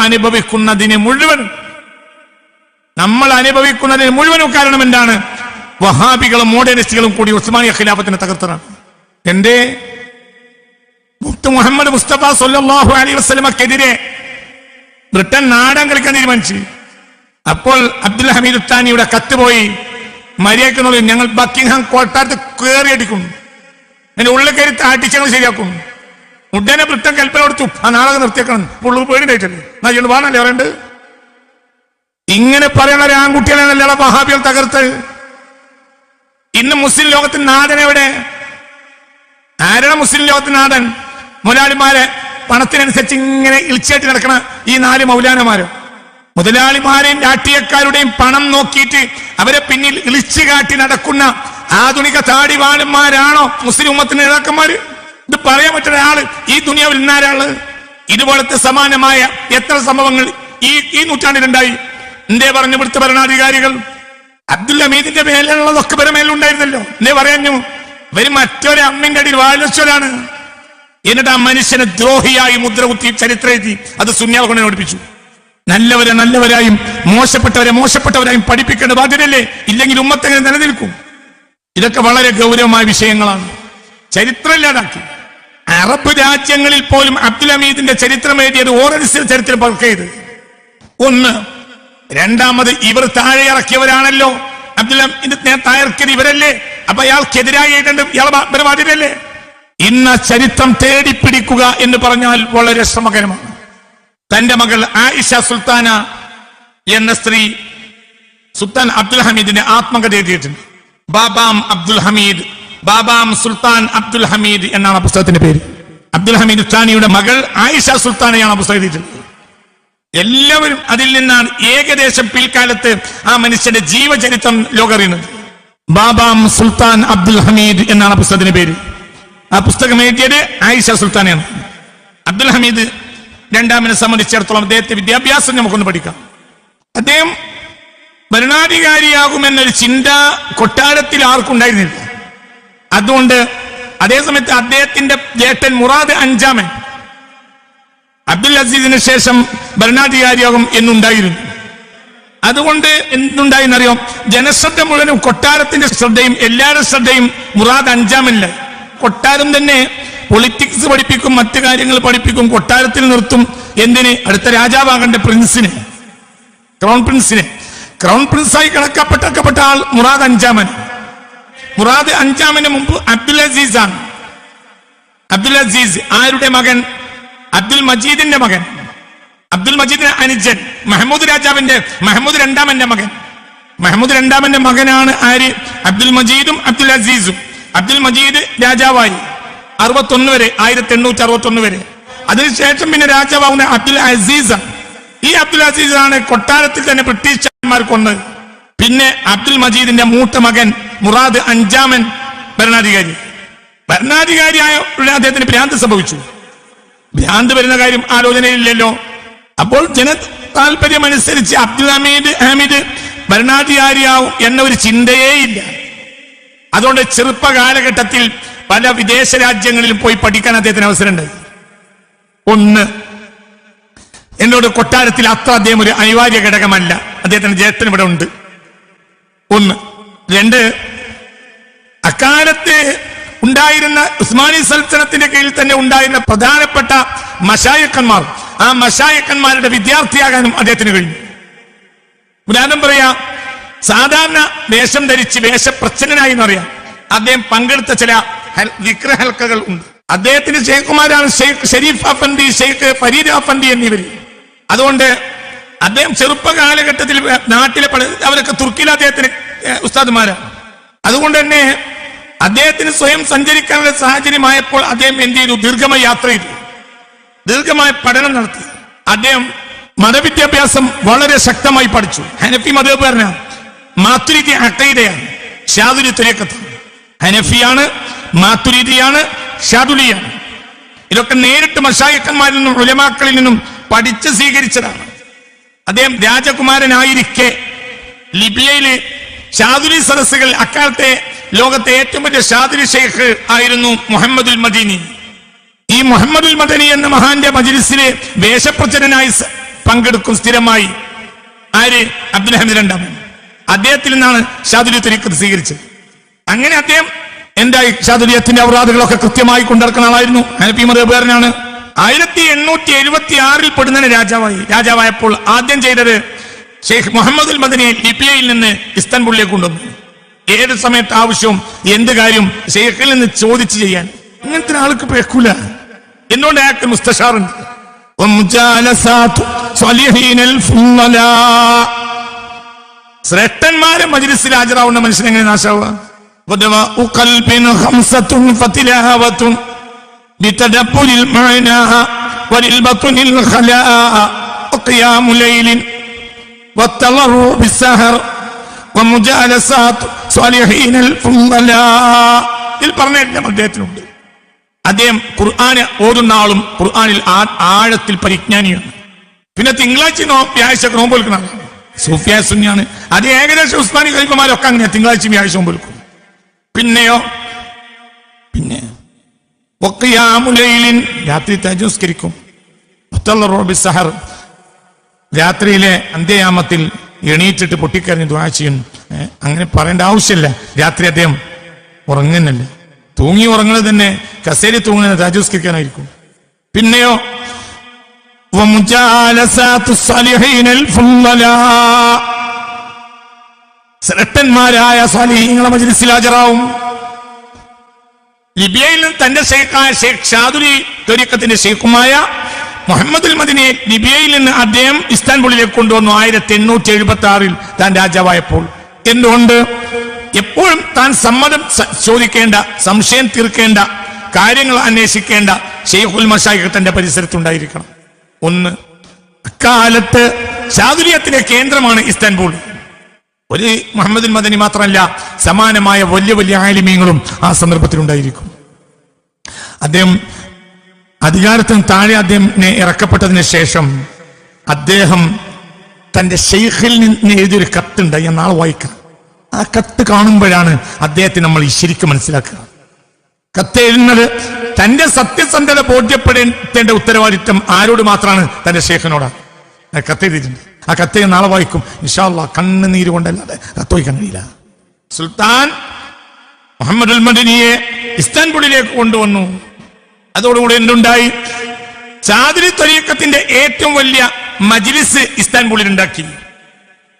അനുഭവിക്കുന്നതിന് മുഴുവനും കാരണം എന്താണ്? വഹാബികളും മോഡേണിസ്റ്റുകളും കൂടി ഉസ്മാനിയ ഖിലാഫത്തിനെ തകർത്തതാണ്. എന്റെ മുത്ത് മുഹമ്മദ് മുസ്തഫ സല്ലല്ലാഹു അലൈഹി വസല്ലമക്കെതിരെ ബ്രിട്ടൻ നാടകം കളിക്കാൻ തീരുമാനിച്ചു. അപ്പോൾ അബ്ദുൽ ഹമീദ് താനിയുടെ കത്ത് പോയി മര്യാദക്കുള്ള ഞങ്ങൾ ബക്കിംഗ്ഹാം കൊട്ടാരത്ത് കയറിയടിക്കും, എന്റെ ഉള്ളിൽ കയറി താട്ടിച്ചങ്ങൾ ശരിയാക്കും. ഉടനെ ബ്രിട്ടൻ കൽപ്പന കൊടുത്തു, ആ നാടകം നിർത്തിയേക്കണം, പുള്ളു പേടിണ്ടായിട്ടല്ലേ ഞാൻ വാണല്ലേ പറയണ്ട്. ഇങ്ങനെ പറയുന്ന ഒരു ആൺകുട്ടികളാണല്ലോ വഹാബികൾ തകർത്ത്. ഇന്ന് മുസ്ലിം ലോകത്തിന് നാടൻ എവിടെ? ആരാണ് മുസ്ലിം ലോകത്തിന് നാടൻ? മുതലാളിമാരെ പണത്തിനനുസരിച്ച് ഇങ്ങനെ ഇളിച്ചായിട്ട് നടക്കണ ഈ 4 മൗലാനമാരോ? മുതലാളിമാരെയും രാഷ്ട്രീയക്കാരുടെയും പണം നോക്കിയിട്ട് അവരെ പിന്നിൽ ഇളിച്ചു കാട്ടി നടക്കുന്ന ആധുനിക താടിവാളന്മാരാണോ മുസ്ലിം ഉമ്മത്തിന്റെ നേതാക്കന്മാര്? ഇത് പറയാൻ പറ്റുന്ന ആള് ഈ ദുനിയാവിൽ ഇന്നാരാള്? ഇതുപോലത്തെ സമാനമായ എത്ര സംഭവങ്ങൾ ഈ നൂറ്റാണ്ടിലുണ്ടായി? എന്തേ പറഞ്ഞു ഇവിടുത്തെ ഭരണാധികാരികൾ? അബ്ദുൽ ഹമീദിന്റെ മേലുള്ളതൊക്കെ ഇവരെ മേലുണ്ടായിരുന്നല്ലോ. എന്തേ പറയാഞ്ഞു? ഇവര് മറ്റൊരു അമ്മിന്റെ അടിയിൽ വാഴച്ചോലാണ്. എന്നിട്ട് ആ മനുഷ്യനെ ദ്രോഹിയായി മുദ്രകുത്തി ചരിത്രം എഴുതി അത് സുന്നിയാൾ കൊണ്ട് പഠിപ്പിച്ചു. നല്ലവരെ നല്ലവരായും മോശപ്പെട്ടവരായും പഠിപ്പിക്കേണ്ട ബാധ്യതയല്ലേ? ഇല്ലെങ്കിൽ ഉമ്മത്തെങ്ങനെ നിലനിൽക്കും? ഇതൊക്കെ വളരെ ഗൗരവമായ വിഷയങ്ങളാണ്. ചരിത്രം ഇല്ലാതാക്കി. അറബ് രാജ്യങ്ങളിൽ പോലും അബ്ദുൽ ഹമീദിന്റെ ചരിത്രം എഴുതിയത് ഓറിയന്റൽ ചരിത്രം പകർത്തിയത്. ഒന്ന്. രണ്ടാമത്, ഇവർ താഴെ ഇറക്കിയവരാണല്ലോ. അബ്ദുൽ ഹമീദ് താഴെ ഇറക്കിയത് ഇവരല്ലേ? അപ്പൊ അയാൾക്കെതിരായി ഇയാളെ ബാധ്യതയല്ലേ? ഇന്ന് ചരിത്രം തേടിപ്പിടിക്കുക എന്ന് പറഞ്ഞാൽ വളരെ ശ്രമകരമാണ്. തന്റെ മകൾ ആയിഷ സുൽത്താന എന്ന സ്ത്രീ സുൽത്താൻ അബ്ദുൽ ഹമീദിന്റെ ആത്മകഥ എഴുതിയിട്ടുണ്ട്. ബാബാം സുൽത്താൻ അബ്ദുൽ ഹമീദ് എന്നാണ് പുസ്തകത്തിന്റെ പേര്. അബ്ദുൽ ഹമീദ് താനിയുടെ മകൾ ആയിഷ സുൽത്താനയാണ് പുസ്തകം എഴുതിയിട്ടുള്ളത്. എല്ലാവരും അതിൽ നിന്നാണ് ഏകദേശം പിൽക്കാലത്ത് ആ മനുഷ്യന്റെ ജീവചരിത്രം ലോകറിയുന്നത്. ബാബാം സുൽത്താൻ അബ്ദുൽ ഹമീദ് എന്നാണ് പുസ്തകത്തിന്റെ പേര്. ആ പുസ്തകം എഴുതിയത് ആയിഷ സുൽത്താനയാണ്. അബ്ദുൽ ഹമീദ് രണ്ടാമനെ സംബന്ധിച്ചിടത്തോളം അദ്ദേഹത്തെ വിദ്യാഭ്യാസം നമുക്കൊന്ന് പഠിക്കാം. അദ്ദേഹം ഭരണാധികാരിയാകുമെന്നൊരു ചിന്ത കൊട്ടാരത്തിൽ ആർക്കുണ്ടായിരുന്നില്ല. അതുകൊണ്ട് അതേസമയത്ത് അദ്ദേഹത്തിന്റെ ജേട്ടൻ മുറാദ് അഞ്ചാമൻ അബ്ദുൽ അസീസിന് ശേഷം ഭരണാധികാരിയാകും എന്നുണ്ടായിരുന്നു. അതുകൊണ്ട് എന്തുണ്ടായെന്നറിയോ? ജനശ്രദ്ധ മുഴുവനും കൊട്ടാരത്തിന്റെ ശ്രദ്ധയും എല്ലാവരുടെ ശ്രദ്ധയും മുറാദ് അഞ്ചാമനില്ല. കൊട്ടാരം തന്നെ പൊളിറ്റിക്സ് പഠിപ്പിക്കും, മറ്റു കാര്യങ്ങൾ പഠിപ്പിക്കും, കൊട്ടാരത്തിൽ നിർത്തും. എന്തിന്? അടുത്ത രാജാവാകേണ്ട പ്രിൻസിനെ, ക്രൗൺ പ്രിൻസായി കണക്കപ്പെട്ട ആൾ മുറാദ് അഞ്ചാമൻ. മുറാദ് അഞ്ചാമന് മുമ്പ് അബ്ദുൽ അസീസ് ആണ്. അബ്ദുൽ അസീസ് ആരുടെ മകൻ? അബ്ദുൽ മജീദിന്റെ മകൻ. അബ്ദുൽ മജീദിന്റെ അനുജൻ മഹമ്മൂദ് രണ്ടാമന്റെ മകൻ. മഹമ്മൂദ് രണ്ടാമന്റെ മകനാണ് ആര്? അബ്ദുൽ മജീദും അബ്ദുൽ അസീസും. അബ്ദുൽ മജീദ് രാജാവായി 1861 വരെ. അതിനുശേഷം പിന്നെ രാജാവാകുന്ന അബ്ദുൽ അസീസാണ്. ഈ അബ്ദുൽ അസീസാണ് കൊട്ടാരത്തിൽ തന്നെ ബ്രിട്ടീഷുകാരന്മാർ കൊന്നത്. പിന്നെ അബ്ദുൽ മജീദിന്റെ മൂത്ത മകൻ മുറാദ് അഞ്ചാമൻ ഭരണാധികാരിയായ അദ്ദേഹത്തിന് ഭ്രാന്ത് സംഭവിച്ചു. ഭ്രാന്ത് വരുന്ന കാര്യം ആലോചനയില്ലല്ലോ. അപ്പോൾ ജന താല്പര്യമനുസരിച്ച് അബ്ദുൽ ഹമീദ് ഭരണാധികാരിയാവും എന്ന ഒരു ചിന്തയേ ഇല്ല. അതുകൊണ്ട് ചെറുപ്പ കാലഘട്ടത്തിൽ പല വിദേശ രാജ്യങ്ങളിലും പോയി പഠിക്കാൻ അദ്ദേഹത്തിന് അവസരമുണ്ട്. ഒന്ന്, എന്നോട് കൊട്ടാരത്തിൽ അത്ര അദ്ദേഹം ഒരു അനിവാര്യ ഘടകമല്ല, അദ്ദേഹത്തിന്റെ ജ്യേഷ്ഠൻ ഇവിടെ ഉണ്ട്. ഒന്ന്. രണ്ട്, അക്കാലത്ത് ഉണ്ടായിരുന്ന ഉസ്മാനി സൽത്തനത്തിന്റെ കീഴിൽ തന്നെ ഉണ്ടായിരുന്ന പ്രധാനപ്പെട്ട മശായിഖന്മാർ, ആ മശായിഖന്മാരുടെ വിദ്യാർത്ഥിയാകാനും അദ്ദേഹത്തിന് കഴിഞ്ഞു. ഉദാഹരണം പറയാം, സാധാരണ വേഷം ധരിച്ച് വേഷപ്രച്ഛന്നനായി എന്നറിയാം. അദ്ദേഹം പങ്കെടുത്ത ചില വിഗ്രഹൽക്കകൾ ഉണ്ട്. അദ്ദേഹത്തിന്റെ ഷെയ്ഖുമാരാണ് ഷെയ്ഖ് ഷരീഫ് അഫന്തി, ഷെയ്ഖ് ഫരീദ് അഫന്തി എന്നിവർ. അതുകൊണ്ട് അദ്ദേഹം ചെറുപ്പ കാലഘട്ടത്തിൽ നാട്ടിലെ അവരൊക്കെ തുർക്കിയിലെ അദ്ദേഹത്തിന് ഉസ്താദുമാരാണ്. അതുകൊണ്ട് തന്നെ അദ്ദേഹത്തിന് സ്വയം സഞ്ചരിക്കാനുള്ള സാഹചര്യമായപ്പോൾ അദ്ദേഹം എന്ത് ചെയ്തു? ദീർഘമായ യാത്ര ചെയ്തു, ദീർഘമായ പഠനം നടത്തി. അദ്ദേഹം മതവിദ്യാഭ്യാസം വളരെ ശക്തമായി പഠിച്ചു. ഹനഫി മതകാരനാണ്, മാതുരിദി അഖീദയാണ്, ഷാദുലി തരീഖത്താണ്. ഹനഫിയാണ്, മാതുരിദിയാണ്, ഷാദുലിയാണ്. ഇതൊക്കെ നേരിട്ട് മശായിഖന്മാരിൽ നിന്നും ഉലമാക്കളിൽ നിന്നും പഠിച്ച് സ്വീകരിച്ചതാണ്. അദ്ദേഹം രാജകുമാരനായിരിക്കെ ലിബിയയിലെ ഷാദുലി സദസ്സുകൾ, അക്കാലത്തെ ലോകത്തെ ഏറ്റവും വലിയ ഷാദുലി ഷെയ്ഖ് ആയിരുന്നു മുഹമ്മദുൽ മദീനി. ഈ മുഹമ്മദുൽ മദനി എന്ന മഹാന്റെ മജ്ലിസിലെ വേഷപ്രചരനായി പങ്കെടുക്കും സ്ഥിരമായി. ആര്? അബ്ദുൽ ഹമീദ് രണ്ടാമൻ. അദ്ദേഹത്തിൽ നിന്നാണ് ഷാദുലി തരീഖത്ത് സ്വീകരിച്ചത്. അങ്ങനെ അദ്ദേഹം എന്തായി? ഷാദുലിയത്തിന്റെ ഔറാദുകളൊക്കെ കൃത്യമായി കൊണ്ടിറക്കുന്ന ആളായിരുന്നു. ഹനഫി മദ്ഹബുകാരനാണ്. 1876 പെടുന്ന രാജാവായപ്പോൾ ആദ്യം ചെയ്തത് ഷെയ്ഖ് മുഹമ്മദുൽ മദനിയെ ലിബിയയിൽ നിന്ന് ഇസ്താൻബുളിലേക്ക് കൊണ്ടുവന്നു. ഏത് സമയത്ത് ആവശ്യവും എന്ത് കാര്യം ഷെയ്ഖിൽ നിന്ന് ചോദിച്ചു ചെയ്യാൻ. ഇങ്ങനത്തെ ആൾക്ക് പേക്കൂല. എന്തുകൊണ്ട് അയാൾക്ക് മുസ്തഷാറുണ്ട്. ശ്രേഷ്ഠന്മാരെ മജ്‌ലിസിൽ ഹാജരാവുന്ന മനുഷ്യൻ എങ്ങനെ നാശാവുക? പറഞ്ഞെല്ലാം അദ്ദേഹത്തിനുണ്ട്. അദ്ദേഹം ഖുർആന് ഓതുന്ന ആളും ഖുർആനിൽ ആഴത്തിൽ പരിജ്ഞാനിയാണ്. പിന്നെ തിങ്കളാഴ്ച വ്യാഴ്ച നോമ്പ് വിൽക്കുന്ന ആളാണ്. സൂഫിയ സുന്നിയാണ്. അത് ഏകദേശം ഉസ്മാനി ഖലീഫമാരൊക്കെ അങ്ങനെ തിങ്കളാഴ്ചയും വ്യാഴ്ച നോമ്പ് വിൽക്കും. പിന്നെ രാത്രി തഹജ്ജുദ് രാത്രിയിലെ അന്ത്യയാമത്തിൽ എണീറ്റിട്ട് പൊട്ടിക്കരഞ്ഞ് ദുആ ചെയ്യുന്നു. അങ്ങനെ പറയേണ്ട ആവശ്യമില്ല. രാത്രി അദ്ദേഹം ഉറങ്ങുന്നില്ല. തൂങ്ങി ഉറങ്ങുന്നത് തന്നെ കസേരി തൂങ്ങുന്നത് തഹജ്ജുദ് നിസ്കരിക്കാനായിരിക്കും. പിന്നെയോ ശ്രേഷ്ഠന്മാരായ സാലിഹീങ്ങളെ മജ്‌ലിസിൽ ഹാജരാവും. ലിബിയയിൽ നിന്ന് തന്റെ ഷെയ്ഖായ ഷെയ്ഖ് ഷാദുലി ത്വരീഖത്തിന്റെ ഷെയ്ഖുമായ മുഹമ്മദുൽ മദനിയെ ലിബിയയിൽ നിന്ന് അദ്ദേഹം ഇസ്താൻബുളിലേക്ക് കൊണ്ടുവന്നു 1876 താൻ രാജാവായപ്പോൾ. എന്തുകൊണ്ട്? എപ്പോഴും താൻ സമ്മതം ചോദിക്കേണ്ട, സംശയം തീർക്കേണ്ട, കാര്യങ്ങൾ അന്വേഷിക്കേണ്ട ഷെയ്ഖുൽ മശായിഖ് തന്റെ പരിസരത്തുണ്ടായിരിക്കണം. ഒന്ന്, അക്കാലത്ത് ഷാദുലിയത്തിന്റെ കേന്ദ്രമാണ് ഇസ്താൻബുൾ. ഒരു മുഹമ്മദുൽ മദനി മാത്രമല്ല, സമാനമായ വലിയ വലിയ ആലിമീങ്ങളും ആ സന്ദർഭത്തിലുണ്ടായിരിക്കും. അദ്ദേഹം അധികാരത്തിന് താഴെ അദ്ദേഹം ഇറക്കപ്പെട്ടതിന് ശേഷം അദ്ദേഹം തന്റെ ഷെയ്ഖിൽ നിന്ന് എഴുതിയൊരു കത്തുണ്ട്. ഞാൻ നാളെ വായിക്കാം. ആ കത്ത് കാണുമ്പോഴാണ് അദ്ദേഹത്തെ നമ്മൾ ശരിക്കും മനസ്സിലാക്കുക. കത്ത് എഴുതുന്നത് തന്റെ സത്യസന്ധത ബോധ്യപ്പെടേണ്ട ഉത്തരവാദിത്വം ആരോട് മാത്രമാണ്? തന്റെ ഷെയ്ഖിനോടാണ്. കത്ത് എഴുതിയിട്ടുണ്ട്. ആ കത്ത് നാളെ വായിക്കും ഇൻഷാ അല്ലാഹ്. കണ്ണുനീര് കൊണ്ടല്ലാതെ കത്ത് വായിക്കാൻ കഴിയില്ല. സുൽത്താൻ മുഹമ്മദുൽ മദനിയെ ഇസ്താൻബുളിലേക്ക് കൊണ്ടുവന്നു. അതോടുകൂടി എന്തുണ്ടായി? ഷാദുലി ത്വരീഖത്തിന്റെ ഏറ്റവും വലിയ മജ്‌ലിസ് ഇസ്താൻബുളിൽ ഉണ്ടാക്കി.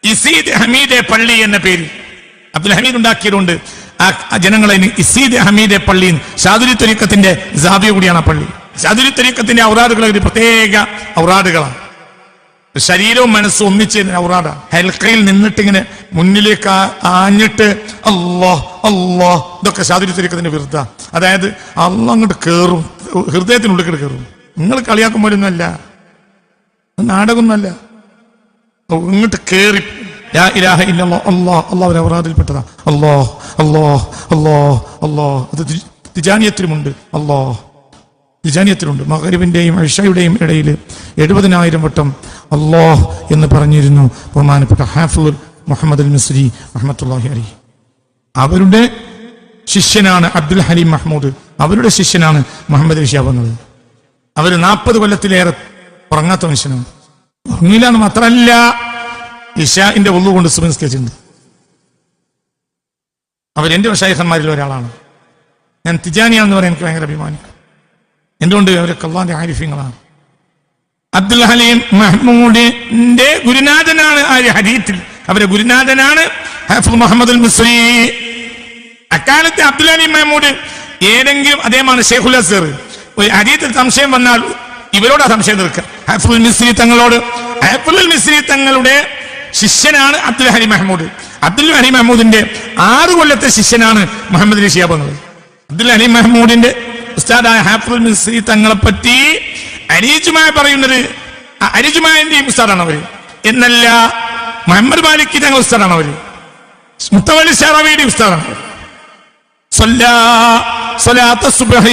ഇസീദ് ഹമീദെ പള്ളി എന്ന പേരിൽ അബ്ദുൽ ഹമീദ് ഉണ്ടാക്കിയതുകൊണ്ട് ആ ജനങ്ങളെ ഇസീദ് ഹമീദെ പള്ളി, ഷാദുലി ത്വരീഖത്തിന്റെ സാബിയ കൂടിയാണ് ആ പള്ളി. ഷാദുലി ത്വരീഖത്തിന്റെ ഔറാദുകൾ ഒരു പ്രത്യേക ഔറാദുകളാണ്. ശരീരവും മനസ്സും ഒന്നിച്ച് ഔറാദാണ്. ഹൽക്കയിൽ നിന്നിട്ടിങ്ങനെ മുന്നിലേക്ക് ആഞ്ഞിട്ട് അല്ലാഹ് അല്ലാഹ്, ഇതൊക്കെ ഷാദുലി ത്വരീഖത്തിന്റെ വിരുദ്ധ. അതായത് അല്ലാഹ് അങ്ങോട്ട് കയറും, ഹൃദയത്തിനുള്ളിൽ കയറും. നിങ്ങൾ കളിയാക്കുമ്പോഴൊന്നുമല്ല, നാടകമൊന്നുമല്ല, ഇങ്ങോട്ട് കയറി ലാ ഇലാഹ ഇല്ലല്ലാഹ് അല്ലാഹ് അല്ലാഹുവിന്റെ ഔറാദിൽപ്പെട്ടതാ. അല്ലാഹ് അല്ലാഹ് അല്ലാഹ് അല്ലാഹ്. അത് തിജാനിയത്തിലുമുണ്ട്. അല്ലാഹ് തിജാനിയത്തിലുണ്ട്. മഗ്‌രിബിന്റെയും ഇശായുടെയും ഇടയിൽ 70,000 വട്ടം അല്ലാഹ് എന്ന് പറഞ്ഞിരുന്നു ബഹുമാനപ്പെട്ട ഹാഫിദ് മുഹമ്മദ് അൽ മിസ്രി റഹ്മത്തുള്ളാഹി അലൈഹി. അവരുടെ ശിഷ്യനാണ് അബ്ദുൽ ഹലീം മഹ്മൂദ്. അവരുടെ ശിഷ്യനാണ് മുഹമ്മദ് അലി ശിഹാബ്. അവർ 40 കൊല്ലത്തിലേറെ ഉറങ്ങാത്ത മനുഷ്യനാണ്. ഉറങ്ങില്ല എന്ന് മാത്രമല്ല, ഇശാഇന്റെ ഒന്നു കൊണ്ട് സുബഹിസ്കരിച്ചിട്ടുണ്ട്. അവരെന്റെ മശായിഖന്മാരിൽ ഒരാളാണ്. ഞാൻ തിജാനിയാണെന്ന് പറയാൻ എനിക്ക് ഭയങ്കര അഭിമാനം. എന്തുകൊണ്ട്? അവരൊക്കെ അല്ലാഹുവിന്റെ ആരിഫീങ്ങളാണ്. അബ്ദുൽ ഹലീം മഹ്മൂദിന്റെ ഗുരുനാഥനാണ് ആ ഹദീത്തിൽ. അവരുടെ ഗുരുനാഥനാണ് ഹാഫിദ് മുഹമ്മദ് അൽ മിസ്രി. അക്കാലത്ത് അബ്ദുൽ ഹലീം മഹ്മൂദ് ഏതെങ്കിലും, അദ്ദേഹമാണ് ഷെയ്ഖുൽ അസ്ഗർ, ഒരു ഹദീത്തിൽ സംശയം വന്നാൽ ഇവരോട് ആ സംശയം തീർക്കുക. ഹാഫിദുൽ മിസ്രി തങ്ങളോട്. ഹാഫിദുൽ മിസ്രി തങ്ങളുടെ ശിഷ്യനാണ് അബ്ദുൽ ഹലീം മഹ്മൂദ്. അബ്ദുൽ ഹലീം മഹ്മൂദിന്റെ 6 കൊല്ലത്തെ ശിഷ്യനാണ് മുഹമ്മദ് അലി ശിഹാബ്. അബ്ദുൽ ഹലീം മഹ്മൂദിന്റെ ഉസ്താദായ ഹാഫിദുൽ മിസ്രി തങ്ങളെ പറ്റി അരിജുമായ പറയുന്നത് അരിജുമായന്റെയും ഉസ്താദാണ് അവര് എന്നല്ല, മുഹമ്മദ് മാലിക് തങ്ങൾ ഉസ്താദാണ് അവര്, മുത്തവല്ലി ശറവിയുടെ ഉസ്താദാണ്. صلاة الصبح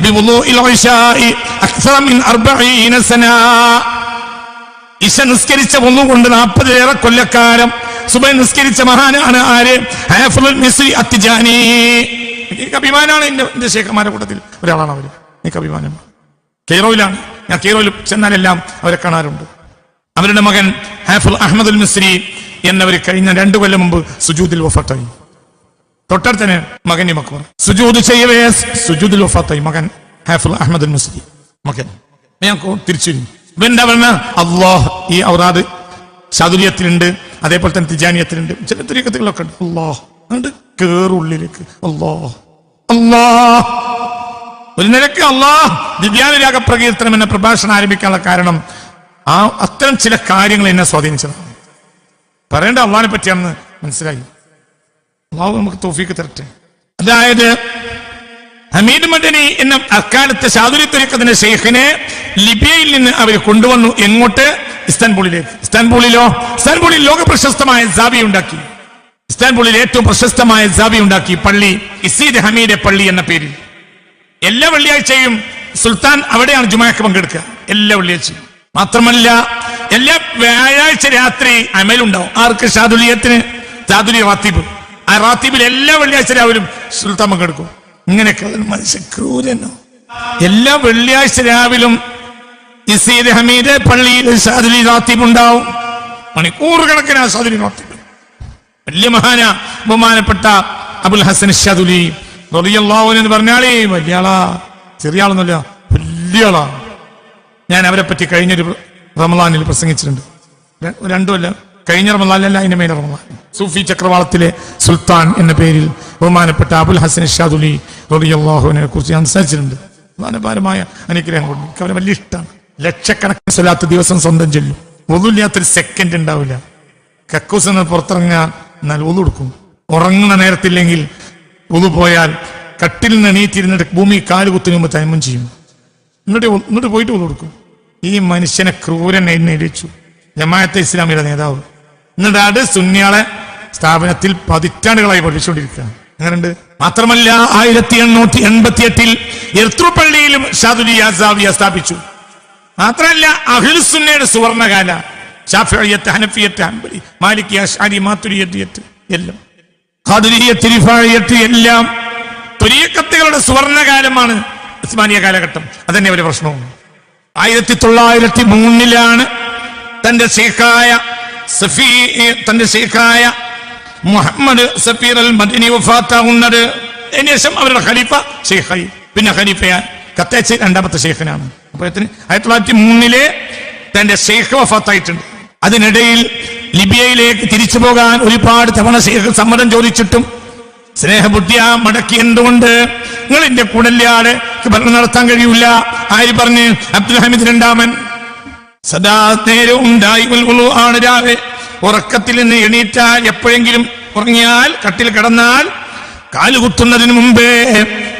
بوضوء العشاء أكثر من 40 سنة. ഇശ നിസ്കരിച്ച ഒന്നു കൊണ്ട് 40 കൊല്ലക്കാലം സുബഹി നിസ്കരിച്ച മഹാനാണ് ആര്? ഹാഫിദുൽ മിസ്രി അത്തിജാനി. എനിക്ക് അഭിമാനമാണ്. എന്റെ ശേഖന്മാരുടെ കൂട്ടത്തിൽ ഒരാളാണ് അവര്. എനിക്ക് അഭിമാനമാണ്. കെയ്റോയിലാണ് ഞാൻ. കെയ്റോയിൽ ചെന്നാലെല്ലാം അവരെ കാണാറുണ്ട്. അവരുടെ മകൻ ഹാഫിൾ അഹ്മദുൽ മിസ്രി എന്നവർ കഴിഞ്ഞ 2 കൊല്ലം മുമ്പ് സുജൂദിൽ വഫാത്തായി. തൊട്ടടുത്തന്നെ മകൻ മക്ബറ സുജൂദ് ചെയ്യവേ സുജൂദിൽ വഫാത്തായി മകൻ ഹാഫിൾ അഹ്മദുൽ മിസ്രി മകൻ. ഞാൻ തിരിച്ചു എന്താ പറഞ്ഞ അല്ലാഹ് ഈ ഔറാദ് ചാതുര്യത്തിലുണ്ട്, അതേപോലെ തന്നെ തിജാനിയത്തിലുണ്ട്, ചില തരീഖത്തുകളൊക്കെ ഉണ്ട്. അല്ലാഹ് അതുകൊണ്ട് കേറുള്ളിലേക്ക് അല്ലാഹ് അല്ലാഹ് ഒരു നിലയ്ക്ക് അല്ലാഹ് ദിവ്യാനുരാഗ പ്രകീർത്തനം എന്ന പ്രഭാഷണം ആരംഭിക്കാനുള്ള കാരണം അത്തരം ചില കാര്യങ്ങൾ എന്നെ സ്വാധീനിച്ചതാണ്. പറയേണ്ട അള്ളാഹിനെ പറ്റിയാണെന്ന് മനസ്സിലായി. അള്ളാഹു നമുക്ക് തൗഫീഖ് തരട്ടെ. അതായത് ഹമീദ് മദനി എന്ന അക്കാലത്തെ ചാതുര്യ തരീഖത്തിന്റെ ശൈഖിനെ ലിബിയയിൽ നിന്ന് അവർ കൊണ്ടുവന്നു. എങ്ങോട്ട്? ഇസ്താൻബുളിലേക്ക്. ഇസ്താൻബുളിൽ ലോക പ്രശസ്തമായ സാബി ഉണ്ടാക്കി. ഇസ്താൻബുളിൽ ഏറ്റവും പ്രശസ്തമായ സാബി ഉണ്ടാക്കി പള്ളി ഇസീദ് ഹമീദ് പള്ളി എന്ന പേരിൽ. എല്ലാ വെള്ളിയാഴ്ചയും സുൽത്താൻ അവിടെയാണ് ജുമാക്ക് പങ്കെടുക്കുക, എല്ലാ വെള്ളിയാഴ്ചയും. മാത്രമല്ല എല്ലാ വ്യാഴാഴ്ച രാത്രി അമലുണ്ടാവും. ആർക്ക്? ചാതുര്യത്തിന്. ചാതുര്യ റാത്തീബ്. ആ റാത്തീബിൽ എല്ലാ വെള്ളിയാഴ്ച രാവിലും സുൽത്താൻ പങ്കെടുക്കും. ഇങ്ങനെയൊക്കെ മനുഷ്യ ക്രൂരനോ? എല്ലാ വെള്ളിയാഴ്ച രാവിലും ഇസീദ് ഹമീദ് പള്ളിയിൽ ചാതുര്യ റാത്തീബ് ഉണ്ടാവും. മണിക്കൂറുകണക്കിന് ആ ചാതുര്യ റാത്തീബ്. വലിയ മഹാന ബഹുമാനപ്പെട്ട അബുൽ ഹസൻ ശാദുലി റളിയല്ലാഹു അൻഹു എന്ന് പറഞ്ഞാലേ വലിയ ആളാ, ചെറിയ ആളൊന്നുമില്ല, വലിയ ആളാ. ഞാൻ അവരെ പറ്റി കഴിഞ്ഞൊരു റമളാനിൽ പ്രസംഗിച്ചിട്ടുണ്ട്. 2 കൊല്ലം കഴിഞ്ഞ റമളാനിലല്ല, അതിന്റെ മേലെ റമളാൻ. സൂഫി ചക്രവാളത്തിലെ സുൽത്താൻ എന്ന പേരിൽ ബഹുമാനപ്പെട്ട അബുൽ ഹസൻ ഷാദുലി റളിയല്ലാഹു അൻഹുവിനെ കുറിച്ച് ഞാൻ സംസാരിച്ചിട്ടുണ്ട്. പ്രധാനപരമായ അനുഗ്രഹം കൊണ്ട് എനിക്ക് അവരെ വലിയ ഇഷ്ടമാണ്. ലക്ഷക്കണക്കിന് സ്വലാത്ത് ദിവസം സ്വന്തം ചൊല്ലും. ഒന്നുമില്ലാത്തൊരു സെക്കൻഡ് ഉണ്ടാവില്ല. കക്കൂസ് നിന്ന് പുറത്തിറങ്ങാൻ എന്നാൽ ഒന്നു കൊടുക്കും. ഉറങ്ങുന്ന നേരത്തില്ലെങ്കിൽ ഒന്നു പോയാൽ കട്ടിൽ നിന്ന് എണീറ്റിരുന്നിട്ട് ഭൂമി കാലുകുത്തിന് മുമ്പ് തൈമം ചെയ്യും. എന്നിട്ട് പോയിട്ട് ഒന്നു കൊടുക്കും. ഈ മനുഷ്യനെ ക്രൂരൻ എഴുന്നേൽപ്പിച്ചു ജമാഅത്തെ ഇസ്ലാമിയുടെ നേതാവ്. എന്നിട്ട് അത് സുന്നികളെ സ്ഥാപനത്തിൽ പതിറ്റാണ്ടുകളായി പഠിച്ചുകൊണ്ടിരിക്കുക. അങ്ങനെയുണ്ട്. മാത്രമല്ല 1888 എർത്രൂ പള്ളിയിലും ഷാദുലിയ സാവിയ സ്ഥാപിച്ചു. മാത്രമല്ല അഹ്ലുസ് സുന്നയുടെ സുവർണകാല. ശാഫിഇയ്യത്ത്, ഹനഫിയ്യത്ത്, ഹംബലി, മാലിക്കി, അശ്അരി, മാതുരിദിയ്യത്ത് എല്ലാം, ഖാദിരിയ്യത്ത്, റിഫാഇയ്യത്ത് എല്ലാം ത്വരീഖത്തുകളുടെ സുവർണകാലമാണ് ഉസ്മാനിയ കാലഘട്ടം. അതന്നെ ഒരു പ്രശ്നവും. 1903 തന്റെ ശൈഖായ മുഹമ്മദ് സഫീർ അൽ മദനി വഫാത്താകുന്നത്. അതിനുശേഷം അവരുടെ ഖലീഫ ശൈഖായി, പിന്നെ ഖലീഫയാൻ കത്തേച്ച് 2ാമത്തെ ശൈഖിനാണ്. അപ്പോഴത്തിന് 1903 തന്റെ ശൈഖ് വഫാത്തായിട്ടുണ്ട്. അതിനിടയിൽ ലിബിയയിലേക്ക് തിരിച്ചു പോകാൻ ഒരുപാട് തവണ ശൈഖ് സമ്മതം ചോദിച്ചിട്ടും സ്നേഹബുദ്ധിയ മടക്കി. എന്തുകൊണ്ട്? നിങ്ങൾ എന്റെ കൂടല്ലാതെ ഭരണം നടത്താൻ കഴിയൂല. ആര് പറഞ്ഞ്? അബ്ദുൽ ഹമീദ് 2ാമൻ. സദാ നേരവും ആണ്. രാവിലെ ഉറക്കത്തിൽ നിന്ന് എണീറ്റാൽ, എപ്പോഴെങ്കിലും ഉറങ്ങിയാൽ, കട്ടിൽ കിടന്നാൽ കാലുകുത്തുന്നതിന് മുമ്പേ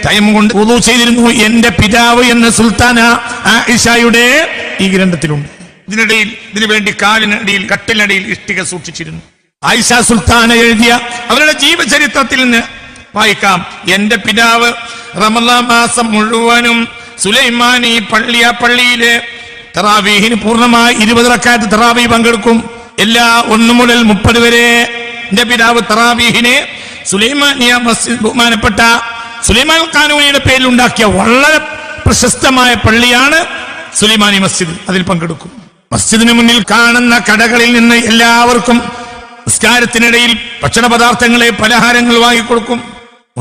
ടൈം കൊണ്ട് വുളു ചെയ്തിരുന്നു. എന്റെ പിതാവ് എന്ന സുൽത്താന ആയിഷയുടെ ഈ ഗ്രന്ഥത്തിലുണ്ട്. ഇതിനു വേണ്ടി കാലിനടിയിൽ, കട്ടിലിനടിയിൽ ഇഷ്ടിക സൂക്ഷിച്ചിരുന്നു. ആയിഷ സുൽത്താന എഴുതിയ അവരുടെ ജീവചരിത്രത്തിൽ നിന്ന് വായിക്കാം. എന്റെ പിതാവ് റമളാൻ മാസം മുഴുവനും സുലൈമാനി പള്ളിയിലെ തറാവീഹിന് പൂർണ്ണമായി 20 റക്അത്ത് തറാവീഹ് പങ്കെടുക്കും. എല്ലാ 1 മുതൽ 30 വരെ എന്റെ പിതാവ് തറാവീഹിനെ സുലൈമാനിയ മസ്ജിദ്, ബഹുമാനപ്പെട്ട സുലൈമാൻ ഖാനൂനിയുടെ പേരിൽ ഉണ്ടാക്കിയ വളരെ പ്രശസ്തമായ പള്ളിയാണ് സുലൈമാനി മസ്ജിദ്. അതിൽ പങ്കെടുക്കും. മസ്ജിദിന് മുന്നിൽ കാണുന്ന കടകളിൽ നിന്ന് എല്ലാവർക്കും നിസ്കാരത്തിനിടയിൽ ഭക്ഷണ പദാർത്ഥങ്ങളെ, പലഹാരങ്ങൾ വാങ്ങിക്കൊടുക്കും.